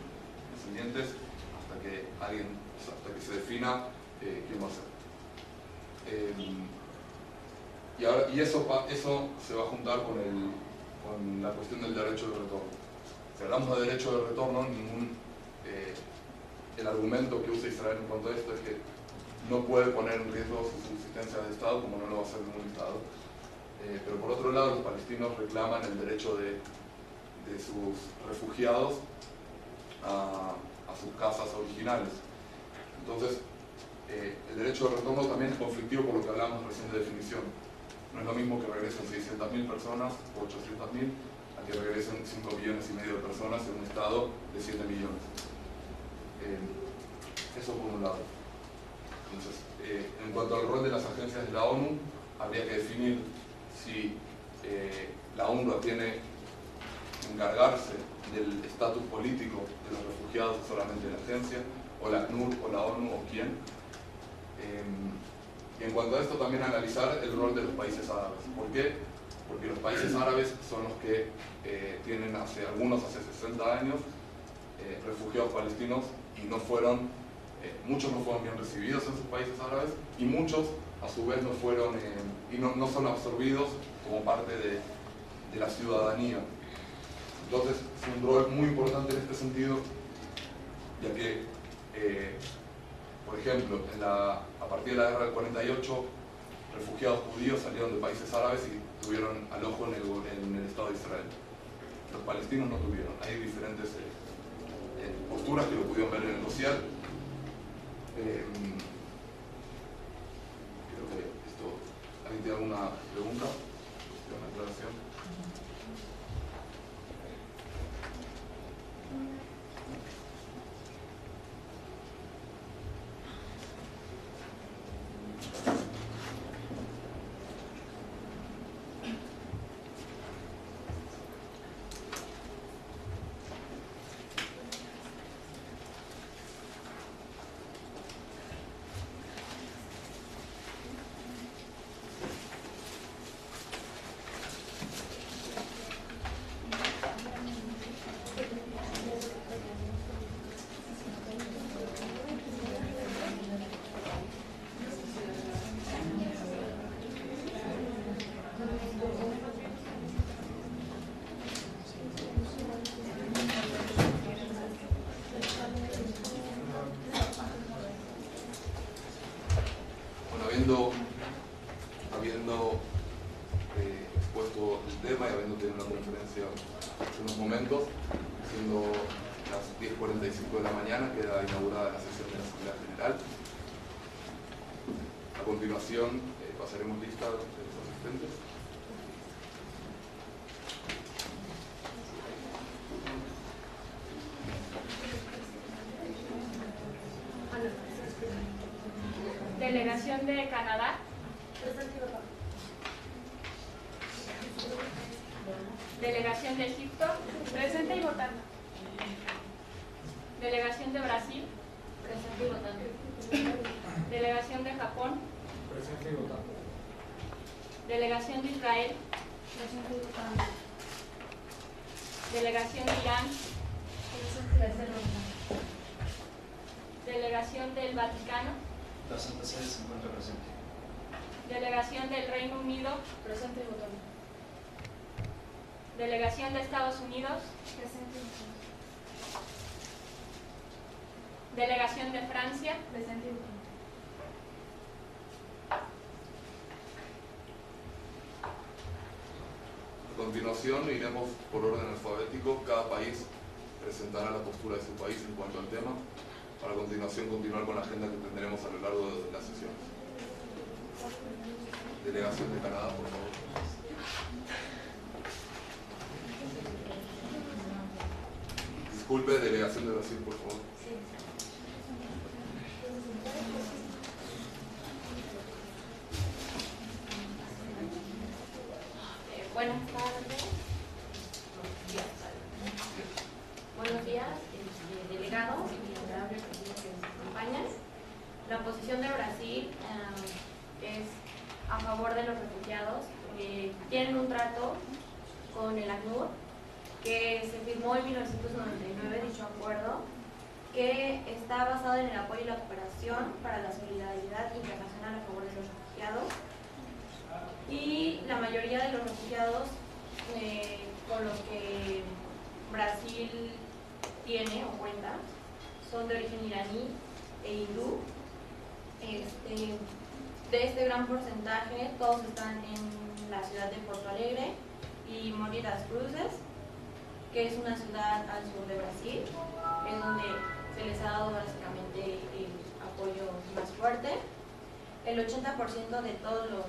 Descendientes hasta que se defina quién va a ser. Y eso se va a juntar con la cuestión del derecho de retorno. Si hablamos de derecho de retorno, el argumento que usa Israel en cuanto a esto es que no puede poner en riesgo su subsistencia de Estado, como no lo va a hacer ningún Estado. Pero por otro lado, los palestinos reclaman el derecho de sus refugiados a sus casas originales.,entonces, el derecho de retorno también es conflictivo por lo que hablamos recién de definición. No es lo mismo que regresen 600.000 personas o 800.000 a que regresen 5,5 millones de personas en un estado de 7 millones. Eso por un lado. Entonces, en cuanto al rol de las agencias de la ONU, habría que definir si la UNRWA tiene que encargarse del estatus político de los refugiados solamente la agencia, o la ACNUR, o la ONU, o quién. Y en cuanto a esto, también analizar el rol de los países árabes. ¿Por qué? Porque los países árabes son los que tienen algunos hace 60 años refugiados palestinos y muchos no fueron bien recibidos en sus países árabes y muchos a su vez no fueron y no son absorbidos como parte de de la ciudadanía. Entonces es un rol muy importante en este sentido, ya que, por ejemplo, a partir de la guerra del 48, refugiados judíos salieron de países árabes y tuvieron alojo en el Estado de Israel. Los palestinos no tuvieron. Hay diferentes posturas que lo pudieron ver en el social. Creo que esto... ¿Alguien tiene alguna pregunta? ¿Una aclaración? Habiendo expuesto el tema y habiendo tenido una conferencia hace unos momentos, siendo las 10:45 de la mañana, queda inaugurada la sesión de la Asamblea General. A continuación pasaremos lista de los asistentes. Delegación de Canadá. Delegación de Egipto. Presente y votando. Delegación de Brasil. Presente y votando. Delegación de Japón. Presente y votando. Delegación de Israel. Presente y votando. Delegación de Irán. Presente y votando. Delegación del Vaticano. La Santa Sede se encuentra presente. Delegación del Reino Unido. Presente y votando. Delegación de Estados Unidos. Presente y votando. Delegación de Francia. Presente y votando. A continuación iremos por orden alfabético. Cada país presentará la postura de su país en cuanto al tema, para a continuación continuar con la agenda que tendremos a lo largo de las sesiones. Delegación de Canadá, por favor. Disculpe, delegación de Brasil, por favor. Buenas tardes. Buenos días, delegados y honorable presidente que nos acompañan. La posición de Brasil es a favor de los refugiados. Tienen un trato con el ACNUR que se firmó en 1999, dicho acuerdo, que está basado en el apoyo y la cooperación para la solidaridad internacional a favor de los refugiados. Y la mayoría de los refugiados con los que Brasil tiene o cuenta son de origen iraní e hindú. De este gran porcentaje, todos están en la ciudad de Porto Alegre y Mogi das Cruzes, que es una ciudad al sur de Brasil, es donde se les ha dado básicamente el apoyo más fuerte. El 80% de todos los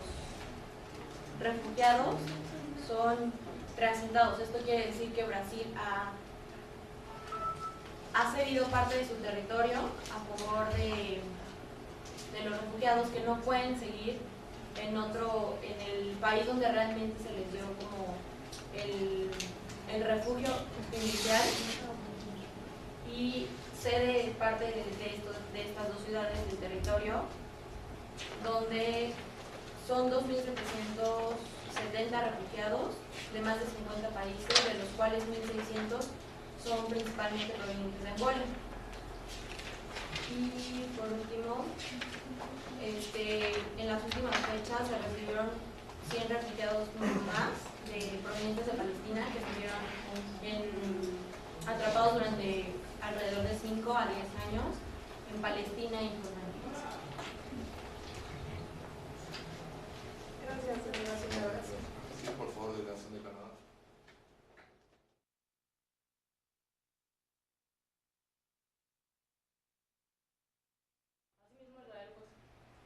refugiados son reasentados. Esto quiere decir que Brasil ha cedido parte de su territorio a favor de los refugiados que no pueden seguir en el país donde realmente se les dio como el refugio inicial, y cede parte de estas dos ciudades del territorio, donde son 2.770 refugiados de más de 50 países, de los cuales 1.600 son principalmente provenientes de Angola. Y por último, en las últimas fechas se recibieron 100 refugiados más provenientes de Palestina que estuvieron atrapados durante alrededor de 5 a 10 años en Palestina y Jordania. Gracias, señora. Sí, por favor, delegación de Canadá.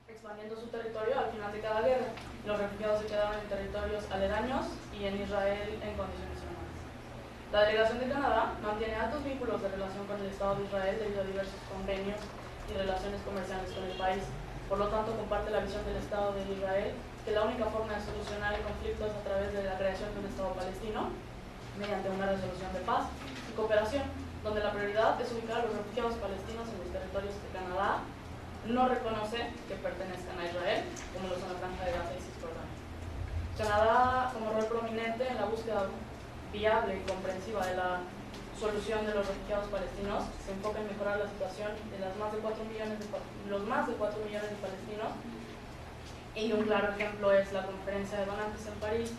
Expandiendo su territorio al final de cada guerra. Los refugiados se quedaron en territorios aledaños y en Israel en condiciones humanas. La delegación de Canadá mantiene altos vínculos de relación con el Estado de Israel debido a diversos convenios y relaciones comerciales con el país. Por lo tanto, comparte la visión del Estado de Israel que la única forma de solucionar el conflicto es a través de la creación de un Estado palestino mediante una resolución de paz y cooperación, donde la prioridad es ubicar a los refugiados palestinos en los territorios que Canadá no reconoce que pertenezcan a Israel, como lo son la Franja de Gaza y Cisjordania. Canadá, como rol prominente en la búsqueda viable y comprensiva de la solución de los refugiados palestinos, se enfoca en mejorar la situación de los más de 4 millones de palestinos, y un claro ejemplo es la conferencia de donantes en París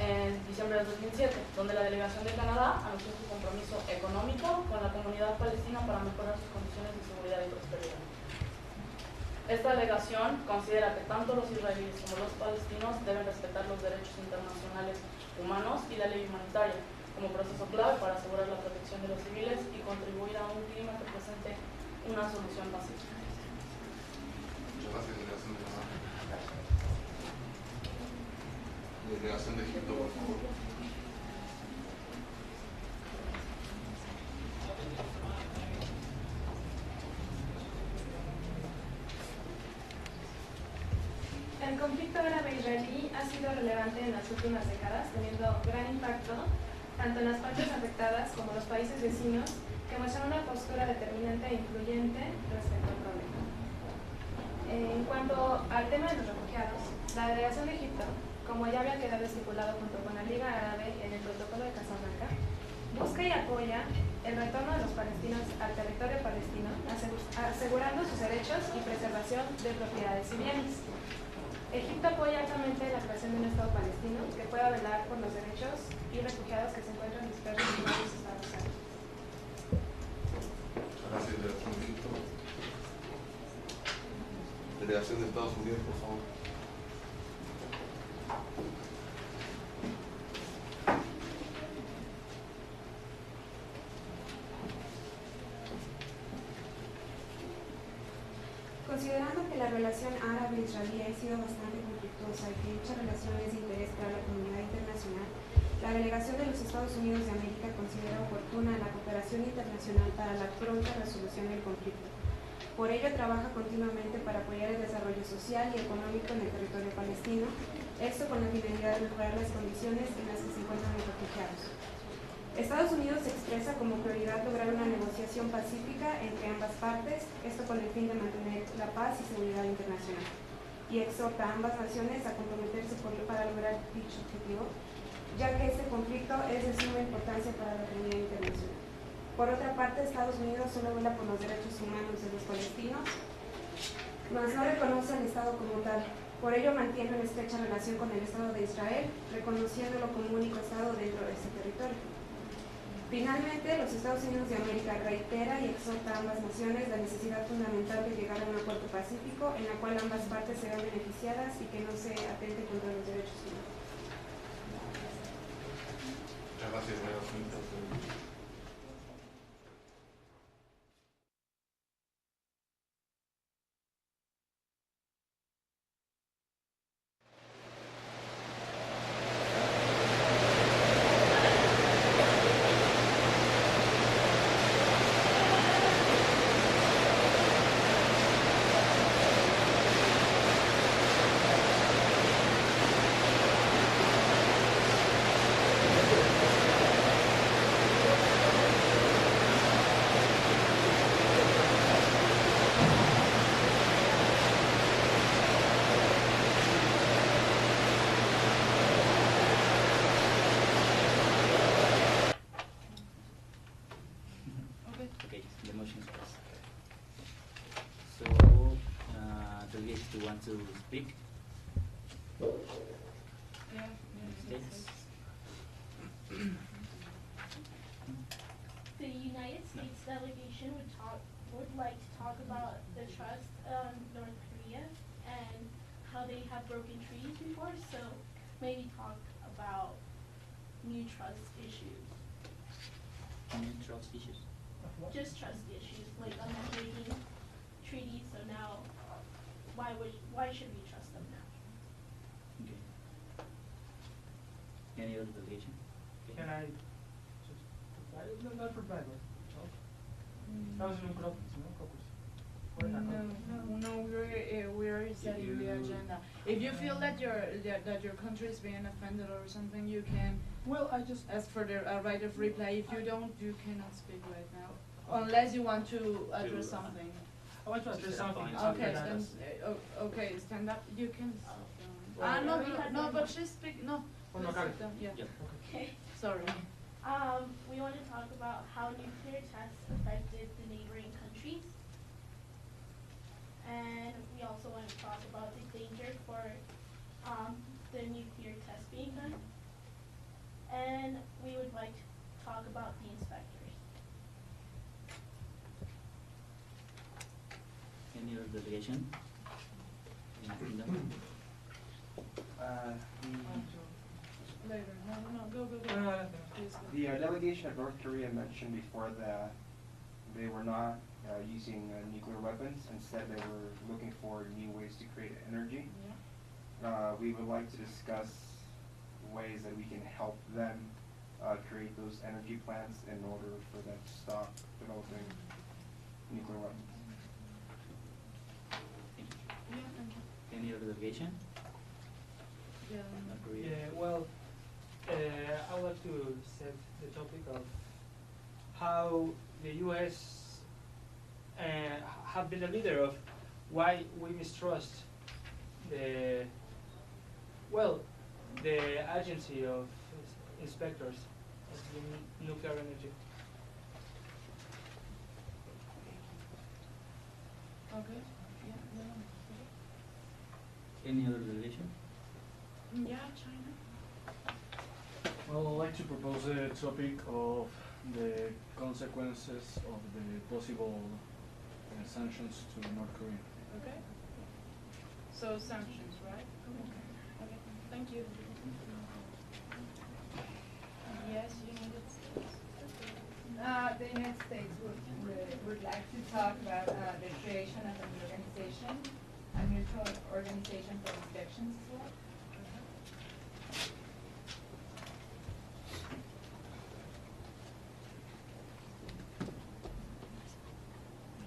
en diciembre del 2007, donde la delegación de Canadá anunció su compromiso económico con la comunidad palestina para mejorar sus condiciones de seguridad y prosperidad. Esta delegación considera que tanto los israelíes como los palestinos deben respetar los derechos internacionales humanos y la ley humanitaria como proceso clave para asegurar la protección de los civiles y contribuir a un clima que presente una solución pacífica. Muchas gracias, delegación de Canadá. Delegación de Egipto, por favor. El conflicto árabe-israelí ha sido relevante en las últimas décadas, teniendo gran impacto tanto en las partes afectadas como en los países vecinos, que muestran una postura determinante e influyente respecto al problema. En cuanto al tema de los refugiados, la delegación de Egipto, como ya había quedado estipulado junto con la Liga Árabe en el protocolo de Casablanca, busca y apoya el retorno de los palestinos al territorio palestino, asegurando sus derechos y preservación de propiedades y bienes. Egipto apoya altamente la creación de un Estado palestino que pueda velar por los derechos y refugiados que se encuentran dispersos en varios estados árabes. Gracias, delegación de Egipto. Delegación de Estados Unidos, por favor. Considerando que la relación árabe-israelí ha sido bastante conflictuosa y que dicha relación es de interés para la comunidad internacional, la delegación de los Estados Unidos de América considera oportuna la cooperación internacional para la pronta resolución del conflicto. Por ello, trabaja continuamente para apoyar el desarrollo social y económico en el territorio palestino, esto con la finalidad de mejorar las condiciones en las que se encuentran los refugiados. Estados Unidos expresa como prioridad lograr una negociación pacífica entre ambas partes, esto con el fin de mantener la paz y seguridad internacional, y exhorta a ambas naciones a comprometerse para lograr dicho objetivo, ya que este conflicto es de suma importancia para la comunidad internacional. Por otra parte, Estados Unidos solo vela por los derechos humanos de los palestinos, mas no reconoce al Estado como tal. Por ello mantiene una estrecha relación con el Estado de Israel, reconociéndolo como único Estado dentro de este territorio. Finalmente, los Estados Unidos de América reitera y exhorta a ambas naciones la necesidad fundamental de llegar a un acuerdo pacífico en la cual ambas partes serán beneficiadas y que no se atente contra los derechos humanos. Muchas gracias, delegación. Okay, the motion is passed. So, delegates, do you want to speak? Yeah. United States. The United States delegation would like to talk about the trust of North Korea and how they have broken treaties before, so maybe talk about new trust issues. New trust issues. Just trust issues, like I'm not breaking treaties, so now why should we trust them now? Okay. Any other delegation? Okay. Can I just reply? No, not reply, but talk. Estamos en un caucus, ¿no? Caucus. No, we're setting the agenda. If you feel that your country is being offended or something, you can. Well, I just ask for the right of reply. If you don't, you cannot speak right now, unless you want to address something. I want to address something. Okay, then, okay, stand up. You can. No, but she speak. No. No, sit down. Yeah. Okay. Sorry. We want to talk about how nuclear tests affected the neighboring countries. And we also want to talk about the danger for the nuclear test being done. And we would like to talk about the inspectors. Any other delegation? Later. No, go. Please go. The delegation of North Korea mentioned before that they were not using nuclear weapons. Instead, they were looking for new ways to create energy. Yeah. We would like to discuss ways that we can help them create those energy plants in order for them to stop developing nuclear weapons. Any other delegation? Yeah, well, I would like to set the topic of how the U.S. have been a leader of why we mistrust the agency of inspectors of the nuclear energy. Okay. Any other delegation? Yeah, China. Well, I'd like to propose a topic of the consequences of the possible sanctions to North Korea. Okay. So sanctions, right? Okay. Thank you. Yes, United States. The United States would like to talk about the creation of an organization, a neutral organization for inspections as well.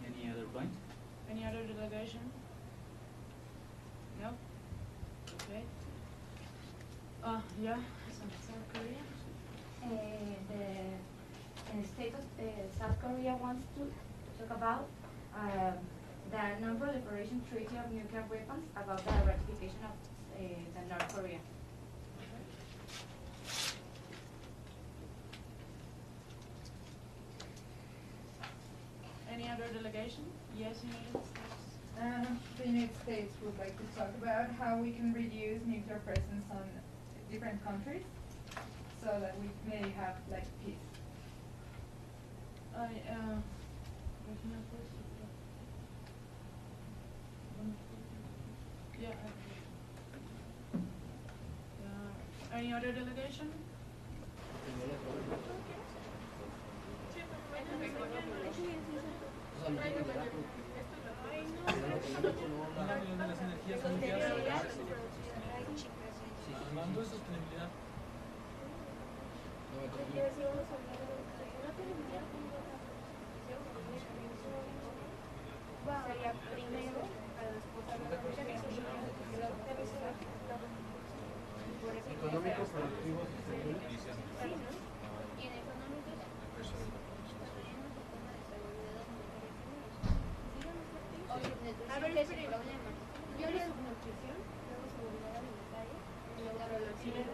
Any other point? Any other delegation? No? Okay. Yeah, South Korea. The state of South Korea wants to talk about the Non-Proliferation Treaty of Nuclear Weapons, about the ratification of the North Korea. Any other delegation? Yes, United States. The United States would like to talk about how we can reduce nuclear presence on different countries so that we may have like peace. Yeah. Any other delegation? Hablando de sostenibilidad. Sería primero para Económico, productivo, sostenible. Y en económico a ver, es el problema. Primero subnutrición, luego seguridad alimentaria, y luego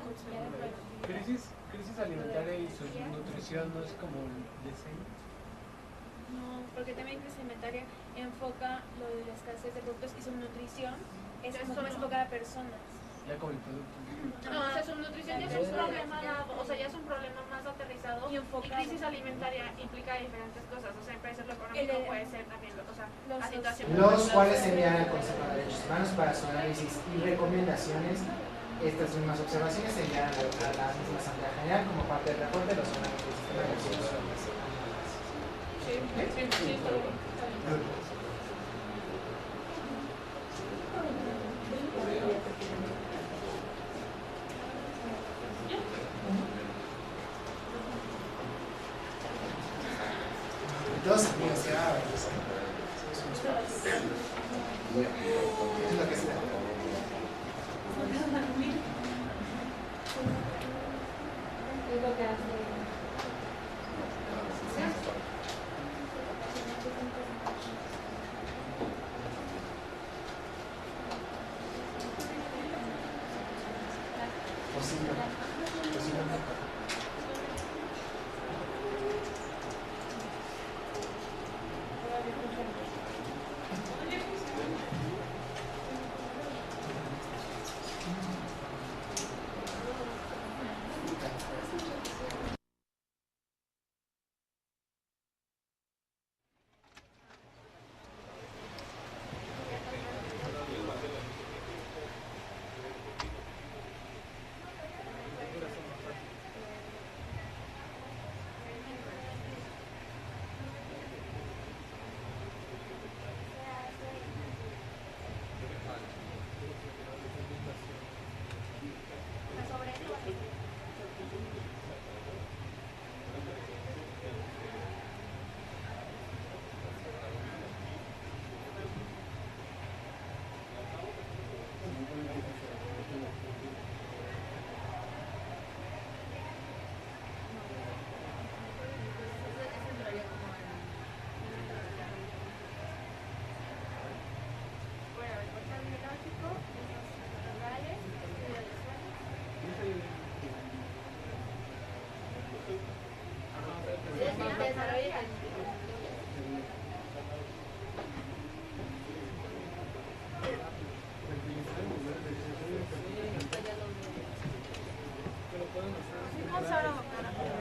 Crisis alimentaria y subnutrición no es como el diseño. No, porque también crisis alimentaria enfoca lo de la escasez de productos y subnutrición es como más enfocada a personas. Ya con el producto. No, o sea, subnutrición ya es un problema dado, o sea, ya es un problema más aterrizado y crisis alimentaria implica diferentes cosas, o sea, puede ser lo económico, puede ser también, o sea, la situación. Los cuales envían al Consejo de Derechos Humanos para su análisis y recomendaciones. Estas mismas observaciones se envían a la misma Asamblea General como parte del reporte de los órganos del sistema de elecciones. Sí, está bien. Dos amigos que va a ver. Es lo que está. Es lo que hace.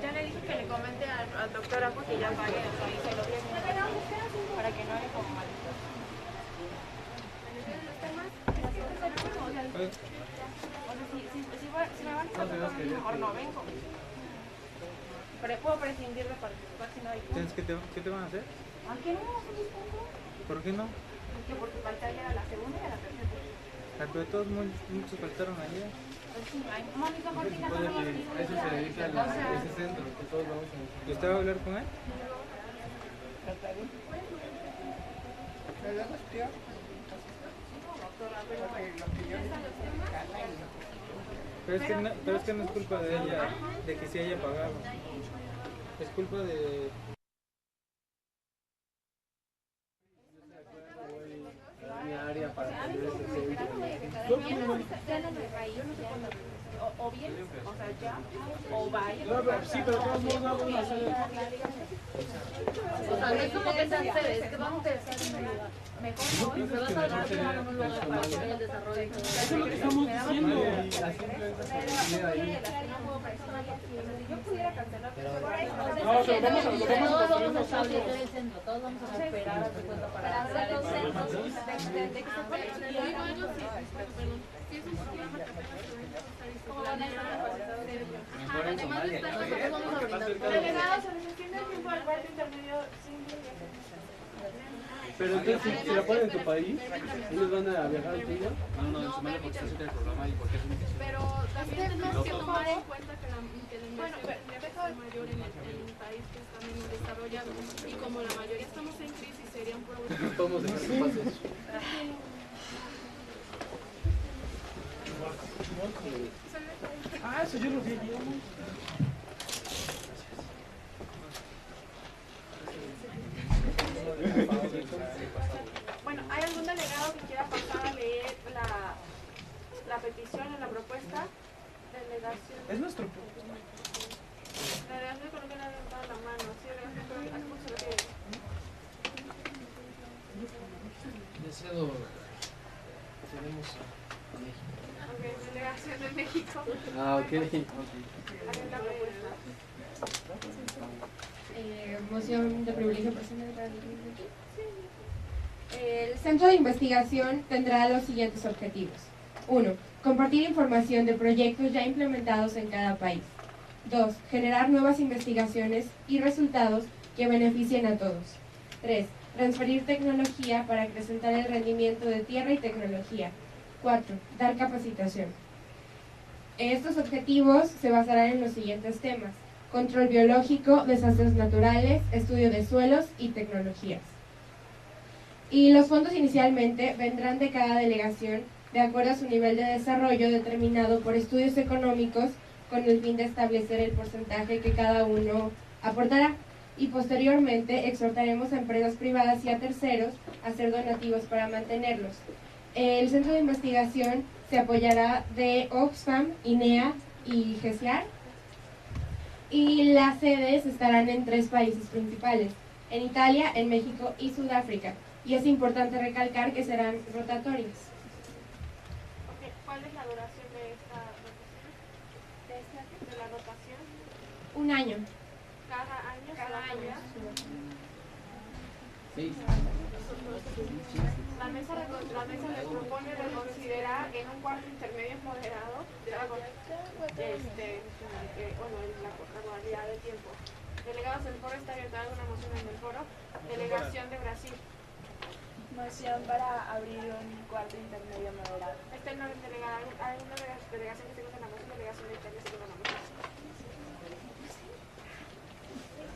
Ya le dije que le comente al doctor Ajo que ya pague y se lo den para que no haya como malestar. O sea, si me van a hacer mejor no vengo. Pero puedo prescindir de participar si no hay. ¿Qué te van a hacer? ¿A qué no? ¿Por qué no? Porque falta ya a la segunda y a la tercera. Pero todos muchos faltaron ayer. Mónica Martina, Puede que a eso se dedica ese centro, que todos vamos a... ¿Usted va a hablar con él? Pero es que no es culpa de ella, de que sí haya pagado. Es culpa de... Mi área para tener ese centro. O bien, o sea, ya, o vaya. No, pero sí, pero todos modos vamos a hacer. O sea, no es como que sean sedes, que vamos a estar mejor hoy, se va a salvar un lugar para el desarrollo. Eso es lo que estamos diciendo. Yo pudiera cancelar, no, pero vamos a establecer el centro, todos vamos a esperar a su cuenta para hacer los centros de que se puede. Y digo ellos, si es un programa que además de estar nosotros vamos a brindar. Delegados, se les extiende el tiempo al cuarto intermedio sin. Pero entonces, si la ponen en tu país, ¿ellos van a viajar al tuyo? No, se manda porque está haciendo el programa y porque es un... Pero también tenemos que tomar en cuenta que la inversión es mayor en el país que está menos desarrollado. Y como la mayoría estamos en crisis, sería un problema. No podemos dejar que pase eso. Ah, eso yo lo vi ayer. Bueno, ¿hay algún delegado que quiera pasar a leer la petición o la propuesta? Delegación. Es nuestro. La delegación con que le ha levantado la mano. Sí, delegación con que Ya cedo. Cedemos a México. Okay, delegación de México. Ah, ok. Moción de privilegio personal para el El Centro de Investigación tendrá los siguientes objetivos. 1. Compartir información de proyectos ya implementados en cada país. 2. Generar nuevas investigaciones y resultados que beneficien a todos. 3. Transferir tecnología para acrecentar el rendimiento de tierra y tecnología. 4. Dar capacitación. Estos objetivos se basarán en los siguientes temas: control biológico, desastres naturales, estudio de suelos y tecnologías. Y los fondos inicialmente vendrán de cada delegación de acuerdo a su nivel de desarrollo determinado por estudios económicos con el fin de establecer el porcentaje que cada uno aportará. Y posteriormente exhortaremos a empresas privadas y a terceros a hacer donativos para mantenerlos. El centro de investigación se apoyará de Oxfam, INEA y GESIAR, y las sedes estarán en 3 países principales: en Italia, en México y Sudáfrica, y es importante recalcar que serán rotatorias. ¿Cuál es la duración de esta rotación? ¿De la rotación? 1 año. ¿Cada año? Cada año. La mesa le propone reconsiderar en un cuarto intermedio moderado en la modalidad de tiempo. Delegados del foro, está abierta alguna moción en el foro. Delegación de Brasil. Moción para abrir un cuarto intermedio moderado. Este no es delegado. ¿Alguna de las delegaciones que tengan la moción? Delegación de Italia se la moción.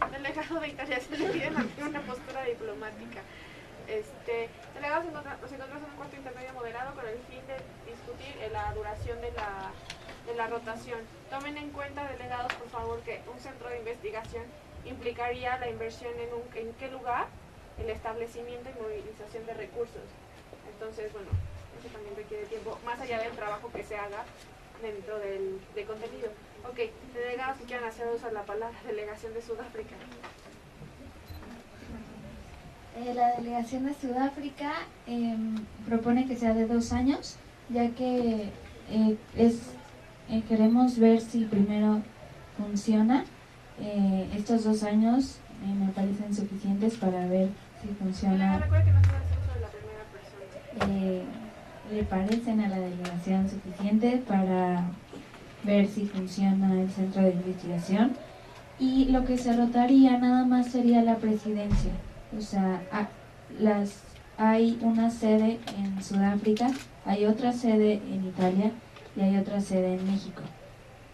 Delegado de Italia se le pide mantener una postura diplomática. Delegados nos encontramos en un cuarto intermedio moderado con el fin de discutir la duración de la rotación. Tomen en cuenta, delegados, por favor, que un centro de investigación implicaría la inversión en qué lugar, el establecimiento y movilización de recursos. Entonces, bueno, eso también requiere tiempo, más allá del trabajo que se haga dentro del contenido. Ok, delegados que quieran hacer uso de la palabra, delegación de Sudáfrica. La delegación de Sudáfrica propone que sea de 2 años, ya que queremos ver si primero funciona. Estos 2 años me parecen suficientes para ver si funciona. Recuerda que no se hace uso de la primera persona. Le parecen a la delegación suficiente para ver si funciona el centro de investigación, y lo que se rotaría nada más sería la presidencia. O sea, hay una sede en Sudáfrica, hay otra sede en Italia y hay otra sede en México.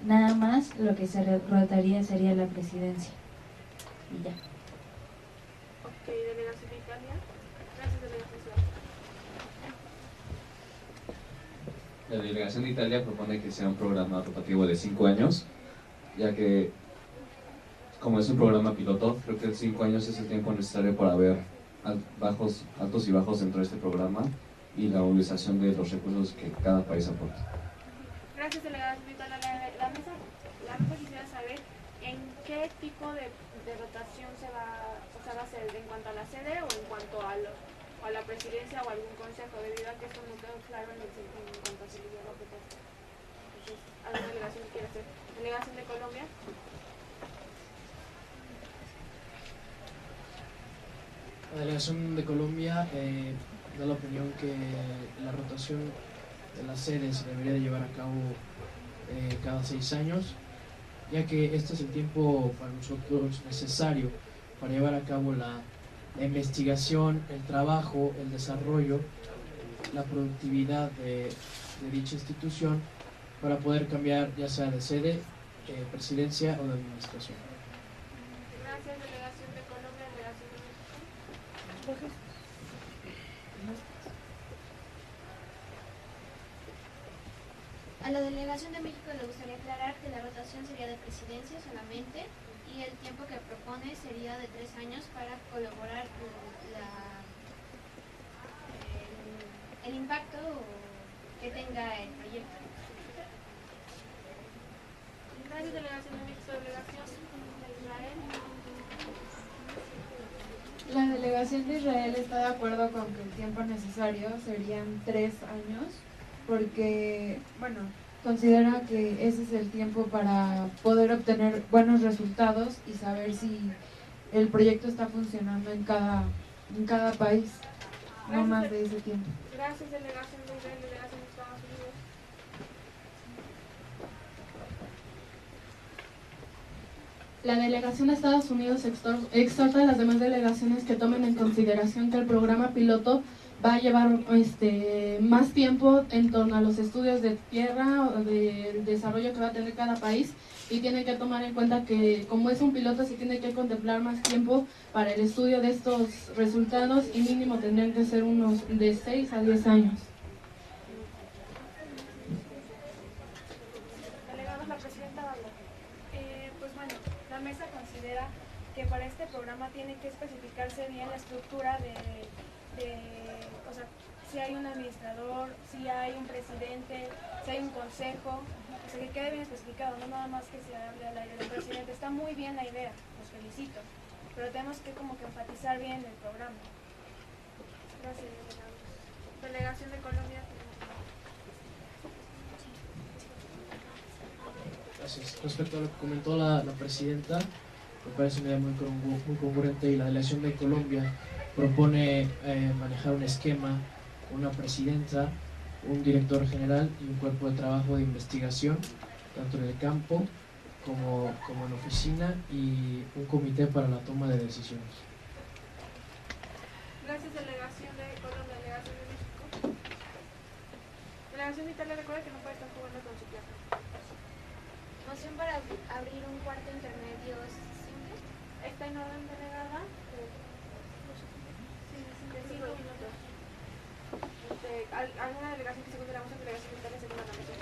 Nada más lo que se rotaría sería la presidencia. Y ya. Ok, delegación de Italia. Gracias, delegación de Sudáfrica. La delegación de Italia propone que sea un programa rotativo de 5 años, ya que como es un programa piloto, creo que 5 años es el tiempo necesario para ver altos y bajos dentro de este programa y la movilización de los recursos que cada país aporta. Gracias, delegación de Italia. La mesa quisiera saber en qué tipo de rotación se va a hacer, en cuanto a la sede o en cuanto a la presidencia o algún consejo, debido a que esto no quedó claro en cuanto a si le lo que pasa. Entonces, ¿alguna delegación que quiera hacer? Delegación de Colombia. La delegación de Colombia da la opinión que la rotación de las sedes se debería de llevar a cabo cada 6 años, ya que este es el tiempo para nosotros necesario para llevar a cabo la investigación, el trabajo, el desarrollo, la productividad de dicha institución, para poder cambiar ya sea de sede, presidencia o de administración. Gracias, delegación de Colombia, delegación de México. A la delegación de México le gustaría aclarar que la rotación sería de presidencia solamente y el tiempo que propone sería de 3 años para colaborar con el impacto que tenga el proyecto. Gracias, delegación de México, delegación de Israel. La delegación de Israel está de acuerdo con que el tiempo necesario serían 3 años, porque, bueno, considera que ese es el tiempo para poder obtener buenos resultados y saber si el proyecto está funcionando en cada país, no más de ese tiempo. Gracias, delegación de Israel, delegación de Estados Unidos. La delegación de Estados Unidos exhorta a las demás delegaciones que tomen en consideración que el programa piloto va a llevar más tiempo en torno a los estudios de tierra o del desarrollo que va a tener cada país, y tienen que tomar en cuenta que como es un piloto se tiene que contemplar más tiempo para el estudio de estos resultados, y mínimo tendrían que ser unos de 6 a 10 años. Delegados, la presidenta Bárbara. Pues bueno, la mesa considera que para este programa tiene que especificarse bien la estructura o sea, si hay un administrador, si hay un presidente, si hay un consejo, o sea, que quede bien especificado, no nada más que se hable al aire del presidente. Está muy bien la idea, los felicito, pero tenemos que como que enfatizar bien el programa. Gracias, delegados. Delegación de Colombia. Gracias. Respecto a lo que comentó la presidenta, me parece una idea muy congruente, y la delegación de Colombia propone manejar un esquema con una presidenta, un director general y un cuerpo de trabajo de investigación, tanto en el campo como en oficina, y un comité para la toma de decisiones. Gracias, delegación de Colombia, delegación de México. Delegación de Italia, recuerda que no puede estar jugando con su plaza. Moción para abrir un cuarto intermedio simple. ¿Está en orden, delegada? De 5 minutos. ¿Alguna delegación que se encuentre la moción? Delegación de Italia, segunda la moción.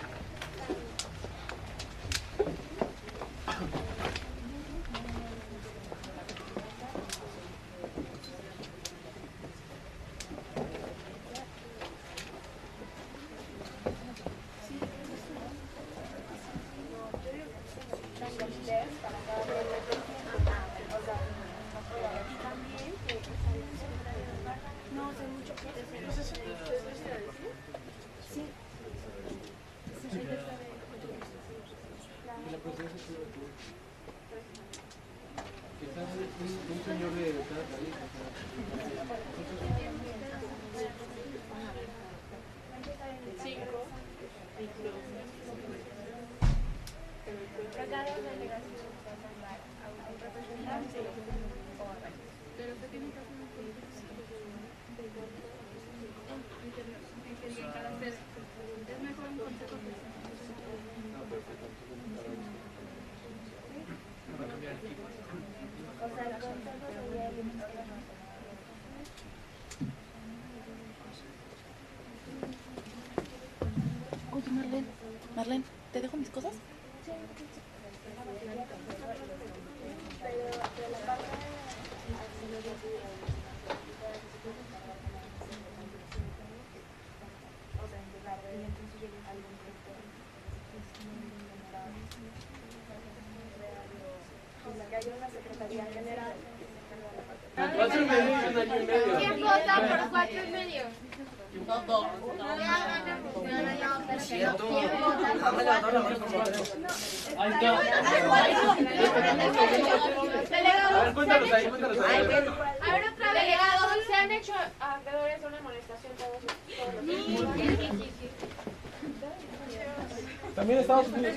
Un señor de cada país. Oye, Marlene, ¿te dejo mis cosas? ¿Quién vota por 4,5? Cuéntanos ahí, cuéntanos ahí. A ver, otra vez. Delegados, se han hecho acreedores de una molestación todos los ¿También Estados Unidos?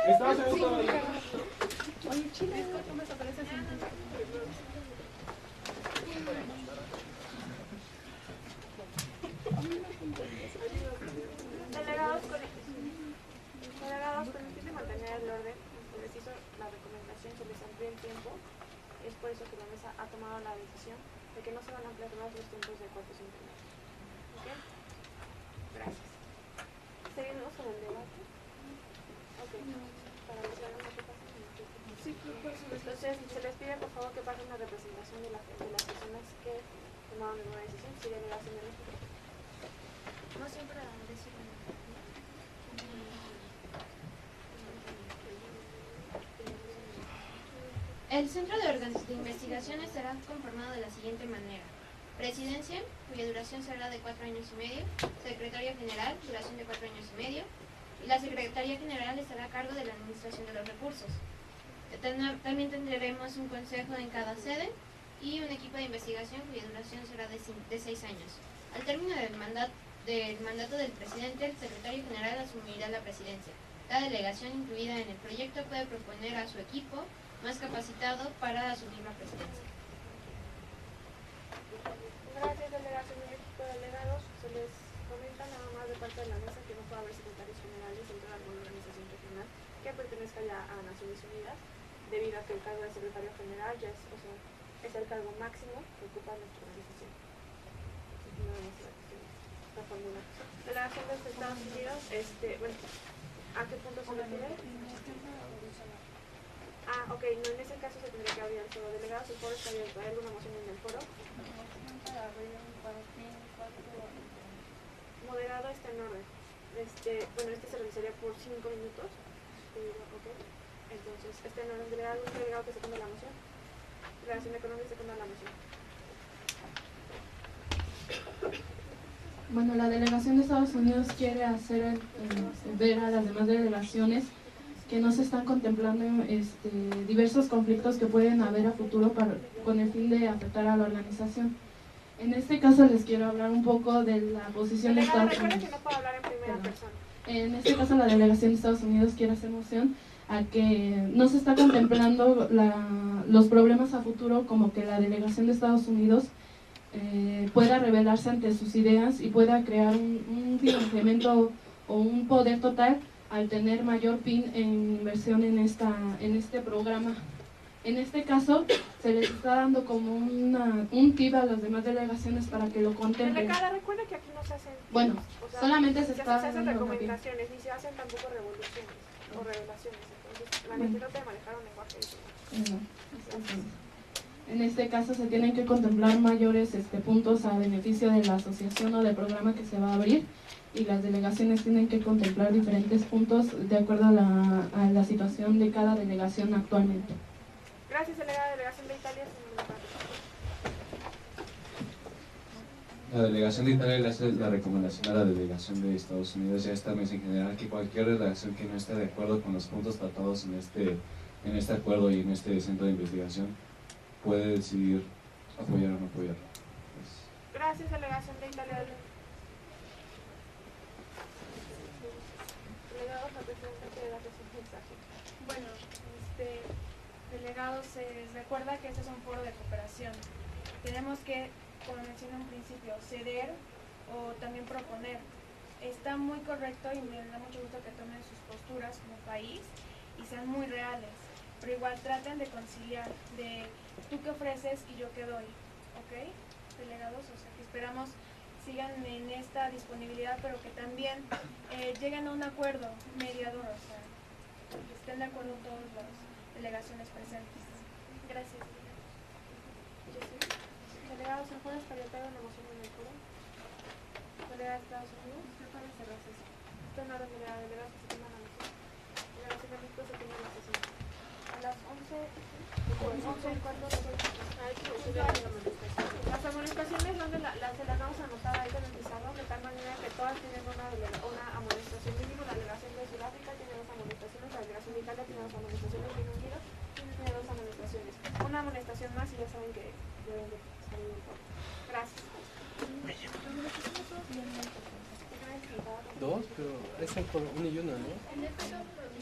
Estados Unidos. Oye, Chile. Delegados, permiten mantener el orden. Les hizo la recomendación, se les amplía el tiempo. Es por eso que la mesa ha tomado la decisión de que no se van a ampliar más los tiempos de cuartos intermedios. ¿Ok? Gracias. ¿Seguimos con el debate? Ok. Para los que hagan sí, por supuesto. Entonces, se les pide por favor que pasen una representación de las personas que tomaron una decisión. Si delegación de México. Moción para decir. El Centro de Investigación estará conformado de la siguiente manera. Presidencia, cuya duración será de 4 años y medio. Secretario General, duración de 4 años y medio. Y la Secretaría General estará a cargo de la administración de los recursos. También tendremos un consejo en cada sede y un equipo de investigación cuya duración será de 6 años. Al término del mandato del presidente, el secretario general asumirá la presidencia. Cada delegación incluida en el proyecto puede proponer a su equipo más capacitado para asumir la presidencia. Gracias, delegación del equipo de delegados. Se les comenta nada más de parte de la mesa que no puede haber secretarios generales dentro de alguna organización regional que pertenezca ya a Naciones Unidas, debido a que el cargo de secretario general ya es el cargo máximo que ocupa nuestra organización. Delegación de los Estados Unidos, bueno, ¿a qué punto se refiere? Ok, no, en ese caso se tendría que abrir el foro. Delegados, el foro está abierto. ¿Hay alguna moción en el foro? Moderado está en orden. Bueno, se realizaría por 5 minutos. Ok. Entonces, está en orden. ¿Delegado un delegado que secunda la moción? Delegación de Colombia secunda la moción. Bueno, la delegación de Estados Unidos quiere hacer ver a las demás delegaciones que no se están contemplando diversos conflictos que pueden haber a futuro con el fin de afectar a la organización. En este caso les quiero hablar un poco de la posición de Estados Unidos. Recuerda que no puedo hablar en primera persona. En este caso la delegación de Estados Unidos quiere hacer mención a que no se está contemplando los problemas a futuro, como que la delegación de Estados Unidos pueda rebelarse ante sus ideas y pueda crear un financiamiento o un poder total al tener mayor PIN en inversión en este programa. En este caso, se les está dando como un tip a las demás delegaciones para que lo contemplen. Recuerda que aquí no se hacen... Bueno, solamente se está se hacen dando recomendaciones, ni se hacen tampoco revoluciones o revelaciones. Entonces, la gente trata de manejar un lenguaje. En este caso se tienen que contemplar mayores puntos a beneficio de la asociación o del programa que se va a abrir, y las delegaciones tienen que contemplar diferentes puntos de acuerdo a la situación de cada delegación actualmente. Gracias, delegada. Delegación de Italia. La delegación de Italia le hace la recomendación a la delegación de Estados Unidos y a esta mesa en general que cualquier delegación que no esté de acuerdo con los puntos tratados en este acuerdo y en este centro de investigación puede decidir apoyar o no apoyar. Gracias, delegación de Italia. Delegados, la presidenta quiere darles un mensaje. Bueno, delegados, se les recuerda que este es un foro de cooperación. Tenemos que, como mencioné en un principio, ceder o también proponer. Está muy correcto y me da mucho gusto que tomen sus posturas como país y sean muy reales, pero igual traten de conciliar, de tú qué ofreces y yo qué doy, ¿ok? Delegados, o sea, que esperamos sigan en esta disponibilidad, pero que también lleguen a un acuerdo mediador, o sea, que estén de acuerdo todas las delegaciones presentes. Gracias. Delegados, ¿se puede establecer una moción en el foro? Delegada de Estados Unidos, ¿qué parece el receso? Está en orden, delegada. Delegados, se toma la moción. Delegación de México se toma la sesión. A las 11:15 las amonestaciones donde se las vamos a anotar ahí en el pizarrón, de tal manera que todas tienen una amonestación mínima. La delegación de Sudáfrica tiene 2 amonestaciones, la delegación de Italia tiene 2 amonestaciones, Reino Unido tiene 2 amonestaciones. Una amonestación más y ya saben que deben de salir un poco. Gracias. Dos, pero es por una y una, ¿no?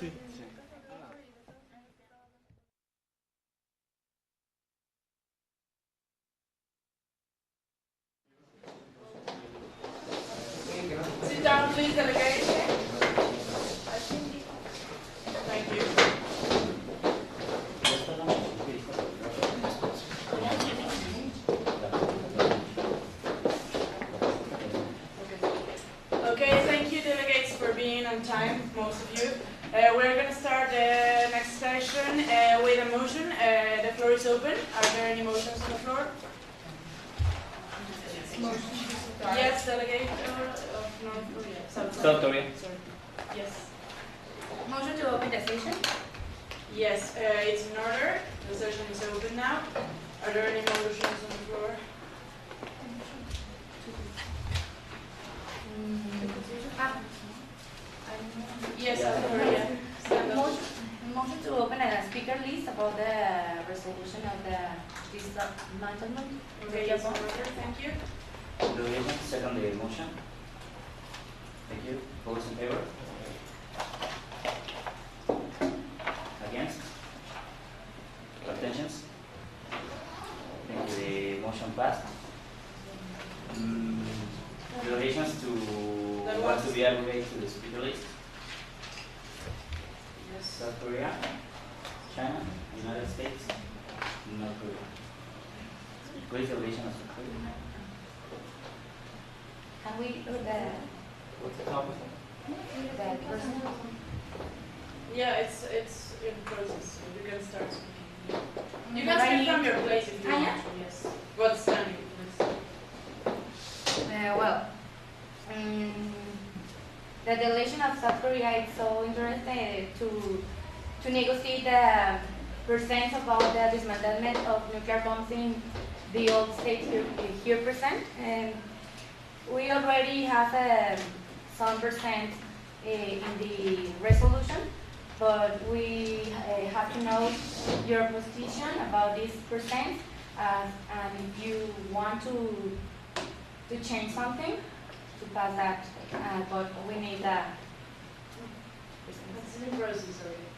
Sí. Sit down, please, delegation. Thank you. Okay, thank you, delegates, for being on time, most of you. We're going to start the next session with a motion. The floor is open. Are there any motions on the floor? Yes, delegate of North Korea. South Korea. Sorry. Yes. Motion to open the session. Yes, it's in order. The session is open now. Are there any motions on the floor? Yes, South Korea. Motion to open a speaker list about the resolution of the dismantlement. Okay, yes, thank you. Do you want to second the motion? Thank you. Votes in favor? Against? Abstentions? Thank you. The motion passed. Delegations to want to be aggregated to the speaker list? Yes. South Korea, China, United States, North Korea. Great delegation of South Korea. Can we do the What's the topic? person? Yeah, it's in process. So you can start speaking. You can speak from your place if you want to. Yes. What's standing, please? The delegation of South Korea is so interested to negotiate the percent about the dismantlement of nuclear bombs in the old states here present. And we already have some percent in the resolution, but we have to know your position about this percent, and if you want to change something to pass that, but we need that. It's in process already.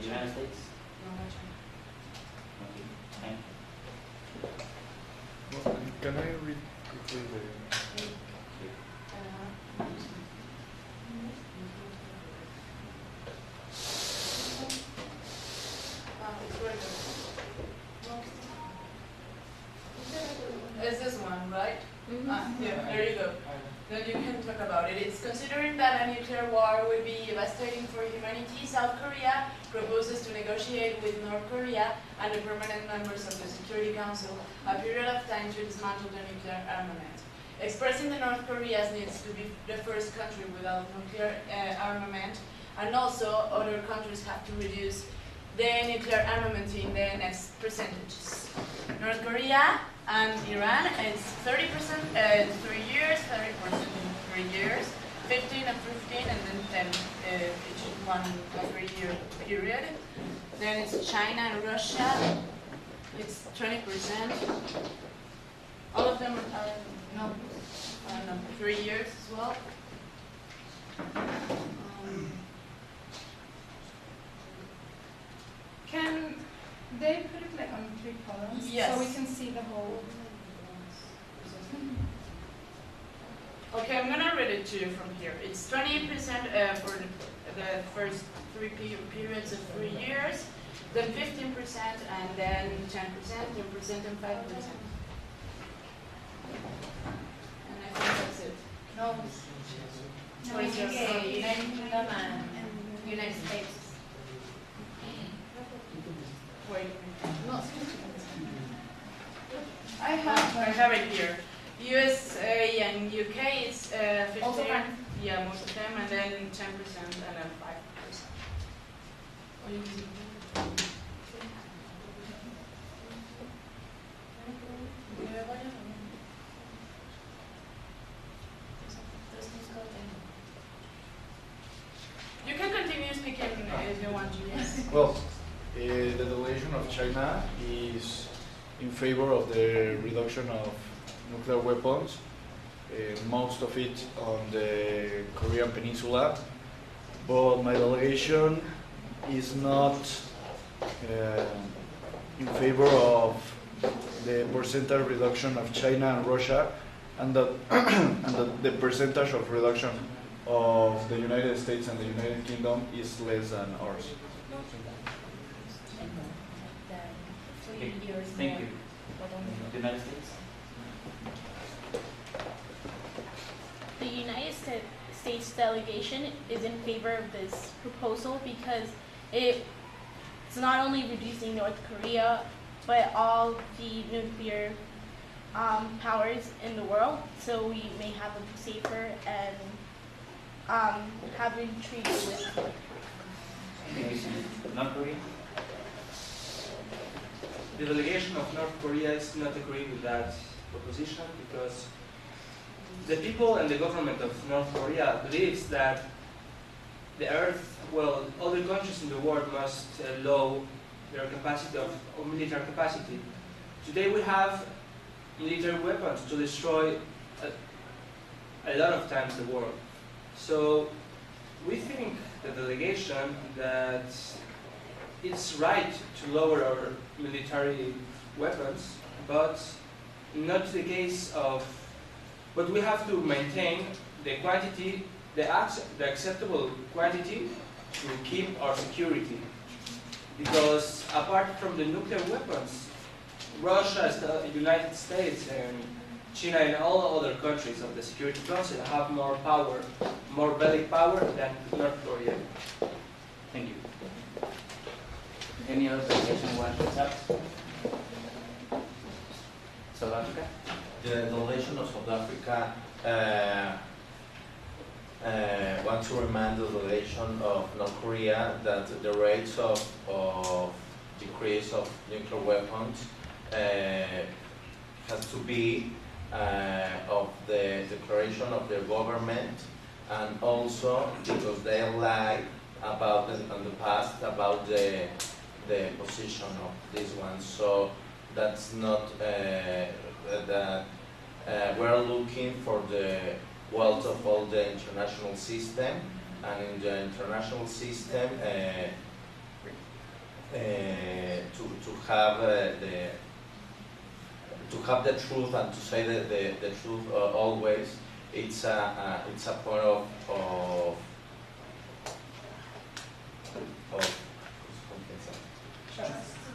United States? No, not China. Okay. Can I read quickly the... It's this one, right? Yeah, there you go. Then you can talk about it. It's considering that a nuclear war would be devastating for humanity. South Korea proposes to negotiate with North Korea and the permanent members of the Security Council a period of time to dismantle the nuclear armament. Expressing the North Korea's needs to be the first country without nuclear armament, and also other countries have to reduce the nuclear armament in the next percentages. North Korea and Iran, it's 30% in 3 years, 30% in 3 years, 15 and 15, and then 10 each one 3-year period. Then it's China and Russia, it's 20%. All of them are, no, 3 years as well. Can they put it like on 3 columns? Yes. So we can see the whole. Okay, I'm gonna read it to you from here. It's 20% for the first 3 periods of 3 years, then 15%, and then 10%, 10%, and 5%. And I think that's it. No, it's okay. United Kingdom and United States. Wait. No. I have it here. USA and UK is 15. Also France. Yeah, most of them, and then 10% and then 5%. You can continue speaking if you want to. Yes. Well, the delegation of China is in favor of the reduction of nuclear weapons, most of it on the Korean Peninsula, but my delegation is not in favor of the percentage reduction of China and Russia, and that the percentage of reduction of the United States and the United Kingdom is less than ours. Thank you. The United States? The United States delegation is in favor of this proposal because it's not only reducing North Korea, but all the nuclear powers in the world, so we may have a safer and having treaties with North Korea. North Korea? The delegation of North Korea is not agreeing with that proposition because the people and the government of North Korea believes that the Earth, well, other countries in the world must lower their capacity of military capacity. Today we have military weapons to destroy a lot of times the world. So we think, the delegation, that it's right to lower our military weapons, but not the case of, but we have to maintain the quantity, the acceptable quantity to keep our security. Because apart from the nuclear weapons, Russia, the United States, and China and all other countries of the Security Council have more power, more bellic power than North Korea. Thank you. Any other delegation want to talk? South Africa? The delegation of South Africa want to remind the delegation of North Korea that the rates of decrease of nuclear weapons has to be of the declaration of the government, and also because they lied about in the past about the position of this one. So that's not that we're looking for the wealth of all the international system, and in the international system to have the truth and to say the truth always. It's a point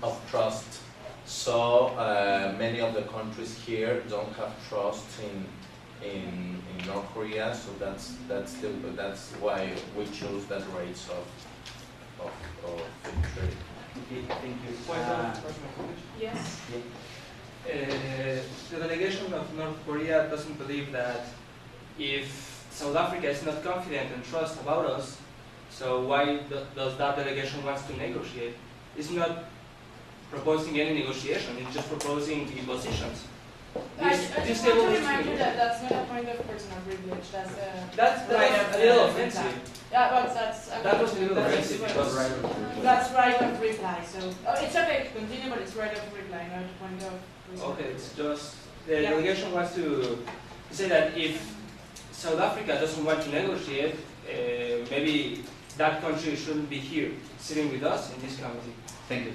of trust. So many of the countries here don't have trust in North Korea. So that's why we choose that rates of trade. Okay, thank you. Yes. The delegation of North Korea doesn't believe that if South Africa is not confident and trust about us, so why does that delegation want to negotiate? It's not proposing any negotiation, it's just proposing the positions. I just want to remind you that that's not a point of personal privilege. That's a little offensive. Yeah, but that's. That was a little offensive because that's right of reply. So it's okay to continue, but it's right of reply, not a point of. Okay, it's just the delegation wants to say that if South Africa doesn't want to negotiate, maybe that country shouldn't be here, sitting with us in this committee. Thank you.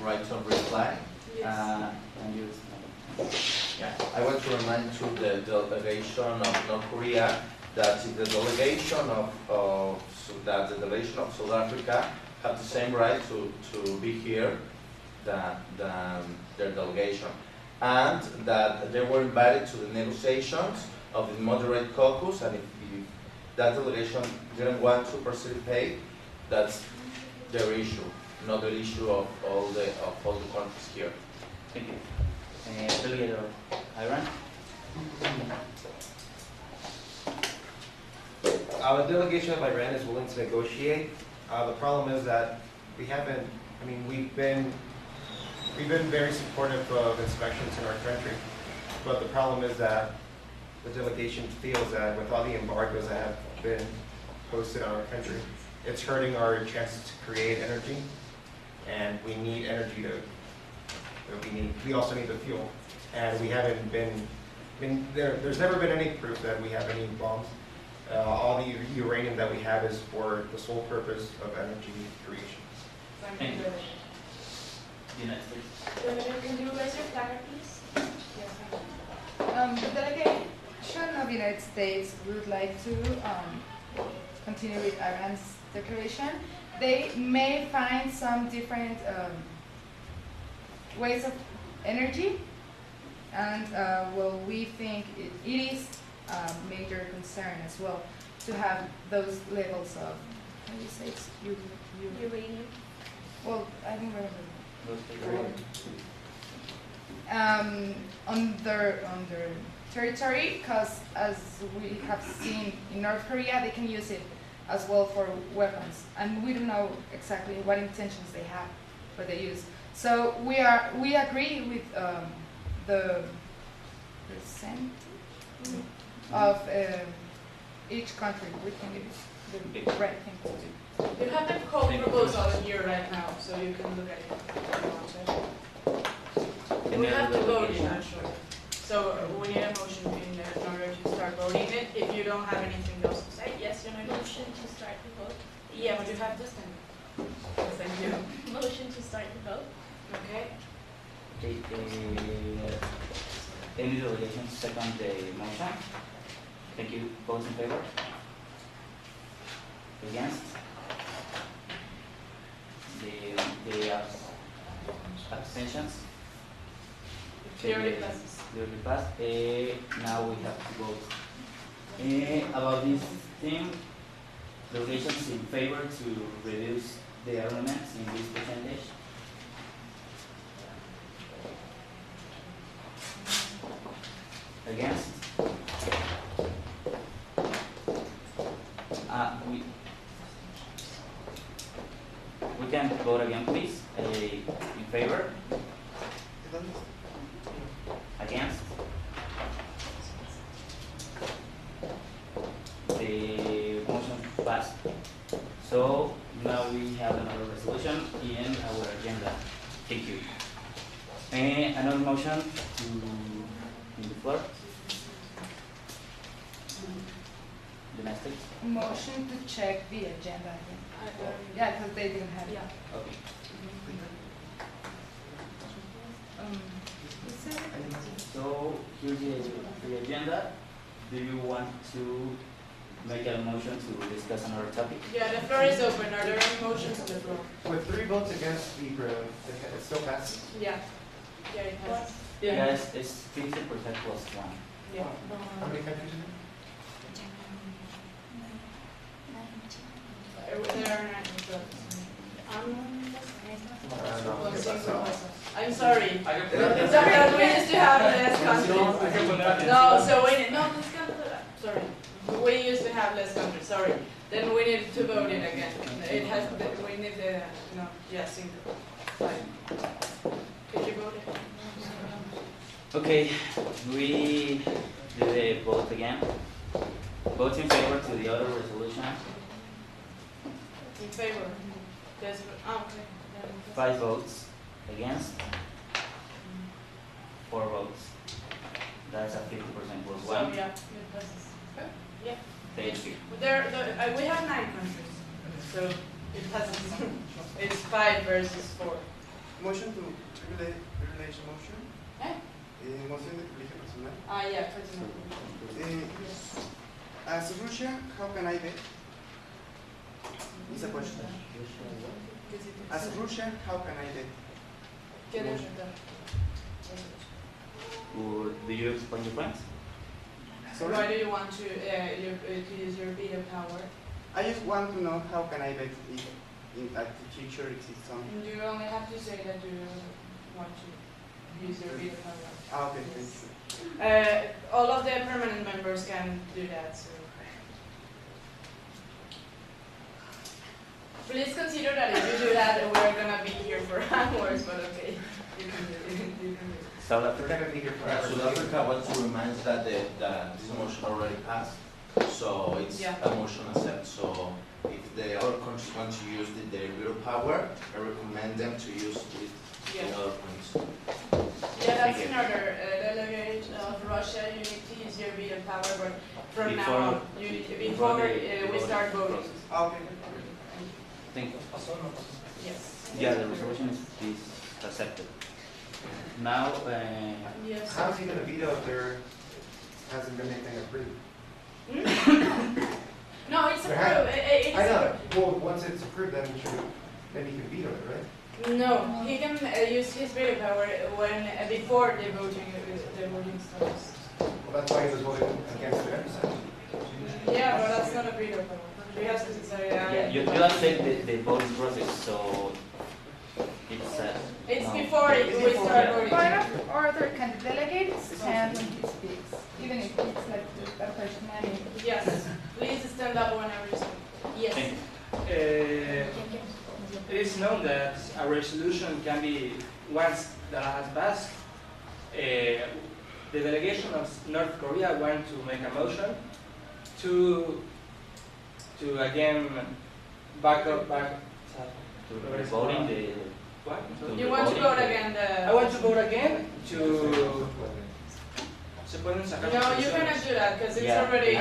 Right of reply. And you. Yeah, I want to remind to the delegation of North Korea that the delegation of South Africa have the same right to be here than their delegation, and that they were invited to the negotiations of the moderate caucus, and if that delegation didn't want to participate, that's their issue, not the issue of all the countries here. Thank you. Delegator Iran. The delegation of Iran is willing to negotiate. The problem is that we haven't. I mean, we've been very supportive of inspections in our country, but the problem is that the delegation feels that with all the embargoes that have been posted on our country, it's hurting our chances to create energy, and we need energy we also need the fuel, and we haven't been. I mean, there's never been any proof that we have any bombs. All the uranium that we have is for the sole purpose of energy creation. Thank you. United States. Can you raise your flag, please? Yes. The delegation of the United States would like to continue with Iran's declaration. They may find some different ways of energy, and well, we think it is a major concern as well to have those levels of, how do you say it's uranium. Well, I don't remember. On their territory, because as we have seen in North Korea, they can use it as well for weapons, and we don't know exactly what intentions they have, what they use. So we agree with the of each country. We think it is the right thing to do. You have the whole proposal here right now, so you can look at it if you want to. We have to vote it actually. So we need a motion in order to start voting it. If you don't have anything else to say, yes, you know. Motion to start the vote. Yeah, but you have to stand. Thank you. Motion to start the vote. Okay. Okay, any delegation second the motion? Thank you. Votes in favor? Against? The abstentions? Clearly passes. Clearly passed. Now we have to vote about this thing. Delegations in favor to reduce the armaments in this percentage. Against? We can vote again, please. In favor? Against? The motion passed. So now we have another resolution in our agenda. Thank you. Another motion in the floor. Domestic. Motion to check the agenda again. Yeah, because they didn't have it. Okay. So here's the agenda. Do you want to make a motion to discuss another topic? Yeah, the floor is open. Are there any motions on the floor? With 3 votes against the, it still passes? Yeah. Yeah, it has. Yes, it's 50% plus 1. Yeah. How many countries are There are 9 votes? I'm sorry. We used to have less countries. No, so we need, no, let's go. Sorry. We used to have less countries, sorry. Then we need to vote it again. It has, we need the, no, yeah, single. Fine. Could you vote it? Okay, we do the vote again. Vote in favor to the other resolution. In favor. Yes, okay. 5 votes against. 4 votes. That's a 50% plus 1. So, yeah, it passes. Yeah. Thank you. We have 9 countries, so it passes. It's 5 versus 4. Motion to privilege motion. Eh? Motion de privilegio personal. Yeah, personal. As Russia, how can I bet? It's a question. As Russia, how can I bet? ¿Quieres Do you explain your points? Sorry? Why do you want to use your veto power? I just want to know how can I bet if at the future exists some. You only have to say that you want to use your veto power. Okay, thank you. All of the permanent members can do that. So. Please consider that if you do that, we're gonna be here for hours. But okay, you can do it. You can do it. South Africa? South Africa wants to remind that this motion already passed, so it's a motion accept. So if the other countries want to use their veto power, I recommend them to use it in other points. Yeah, that's in order. Delegate of Russia, you need to use your veto power, but from now on, before we start voting. Okay. Thank you. Yes. Yeah, the resolution is accepted. Now, yes. How's he going to veto if there hasn't been anything approved? No, it's approved. I know. Well, once it's approved, then he can veto it, right? No, he can use his veto power when before the voting starts. Well, that's why he was voting against it. Yeah, but that's not a veto power. He has to say. yeah, you accept the voting process, so it's. It's no. before we start voting. Point of order, can the delegate stand when he speaks, even if it's like that person? Yes, please stand up whenever you speak. Yes. It is known that a resolution can be, once that has passed, the delegation of North Korea want to make a motion to again back. To voting the. What? You want to vote again I want to vote again to. Se pueden sacar. No, you cannot do that because it's Yeah. already.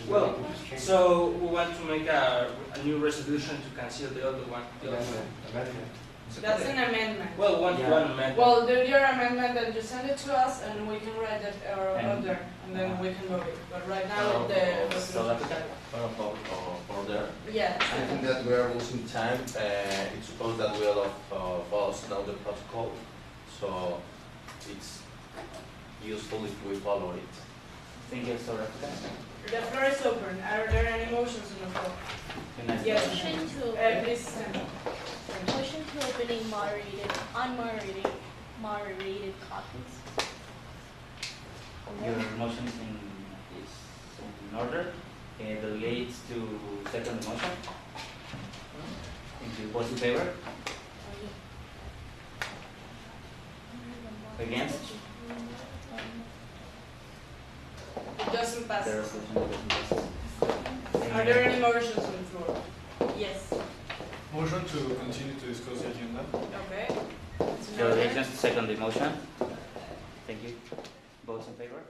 Well, so we want to make a new resolution to cancel the other one. That's an amendment. Well, one amendment. Well, do your amendment and you send it to us and we can write it And- order and then we can vote it. But right now the So resolution. that's Order. Yes. I think that we are losing time. It's supposed that we all of us know the protocol, so it's useful if we follow it. Thank you, Sora. The floor is open. Are there any motions on the floor? Yes. Motion to Please stand. motion to opening unmoderated copies. Your motion is in order. Delegates to second the motion. Thank you. Vote in favor? Against? It doesn't pass. The resolution doesn't pass. Are there any motions on the floor? Yes. Motion to continue to discuss the agenda. Okay. Delegations to second the motion. Thank you. Votes in favor?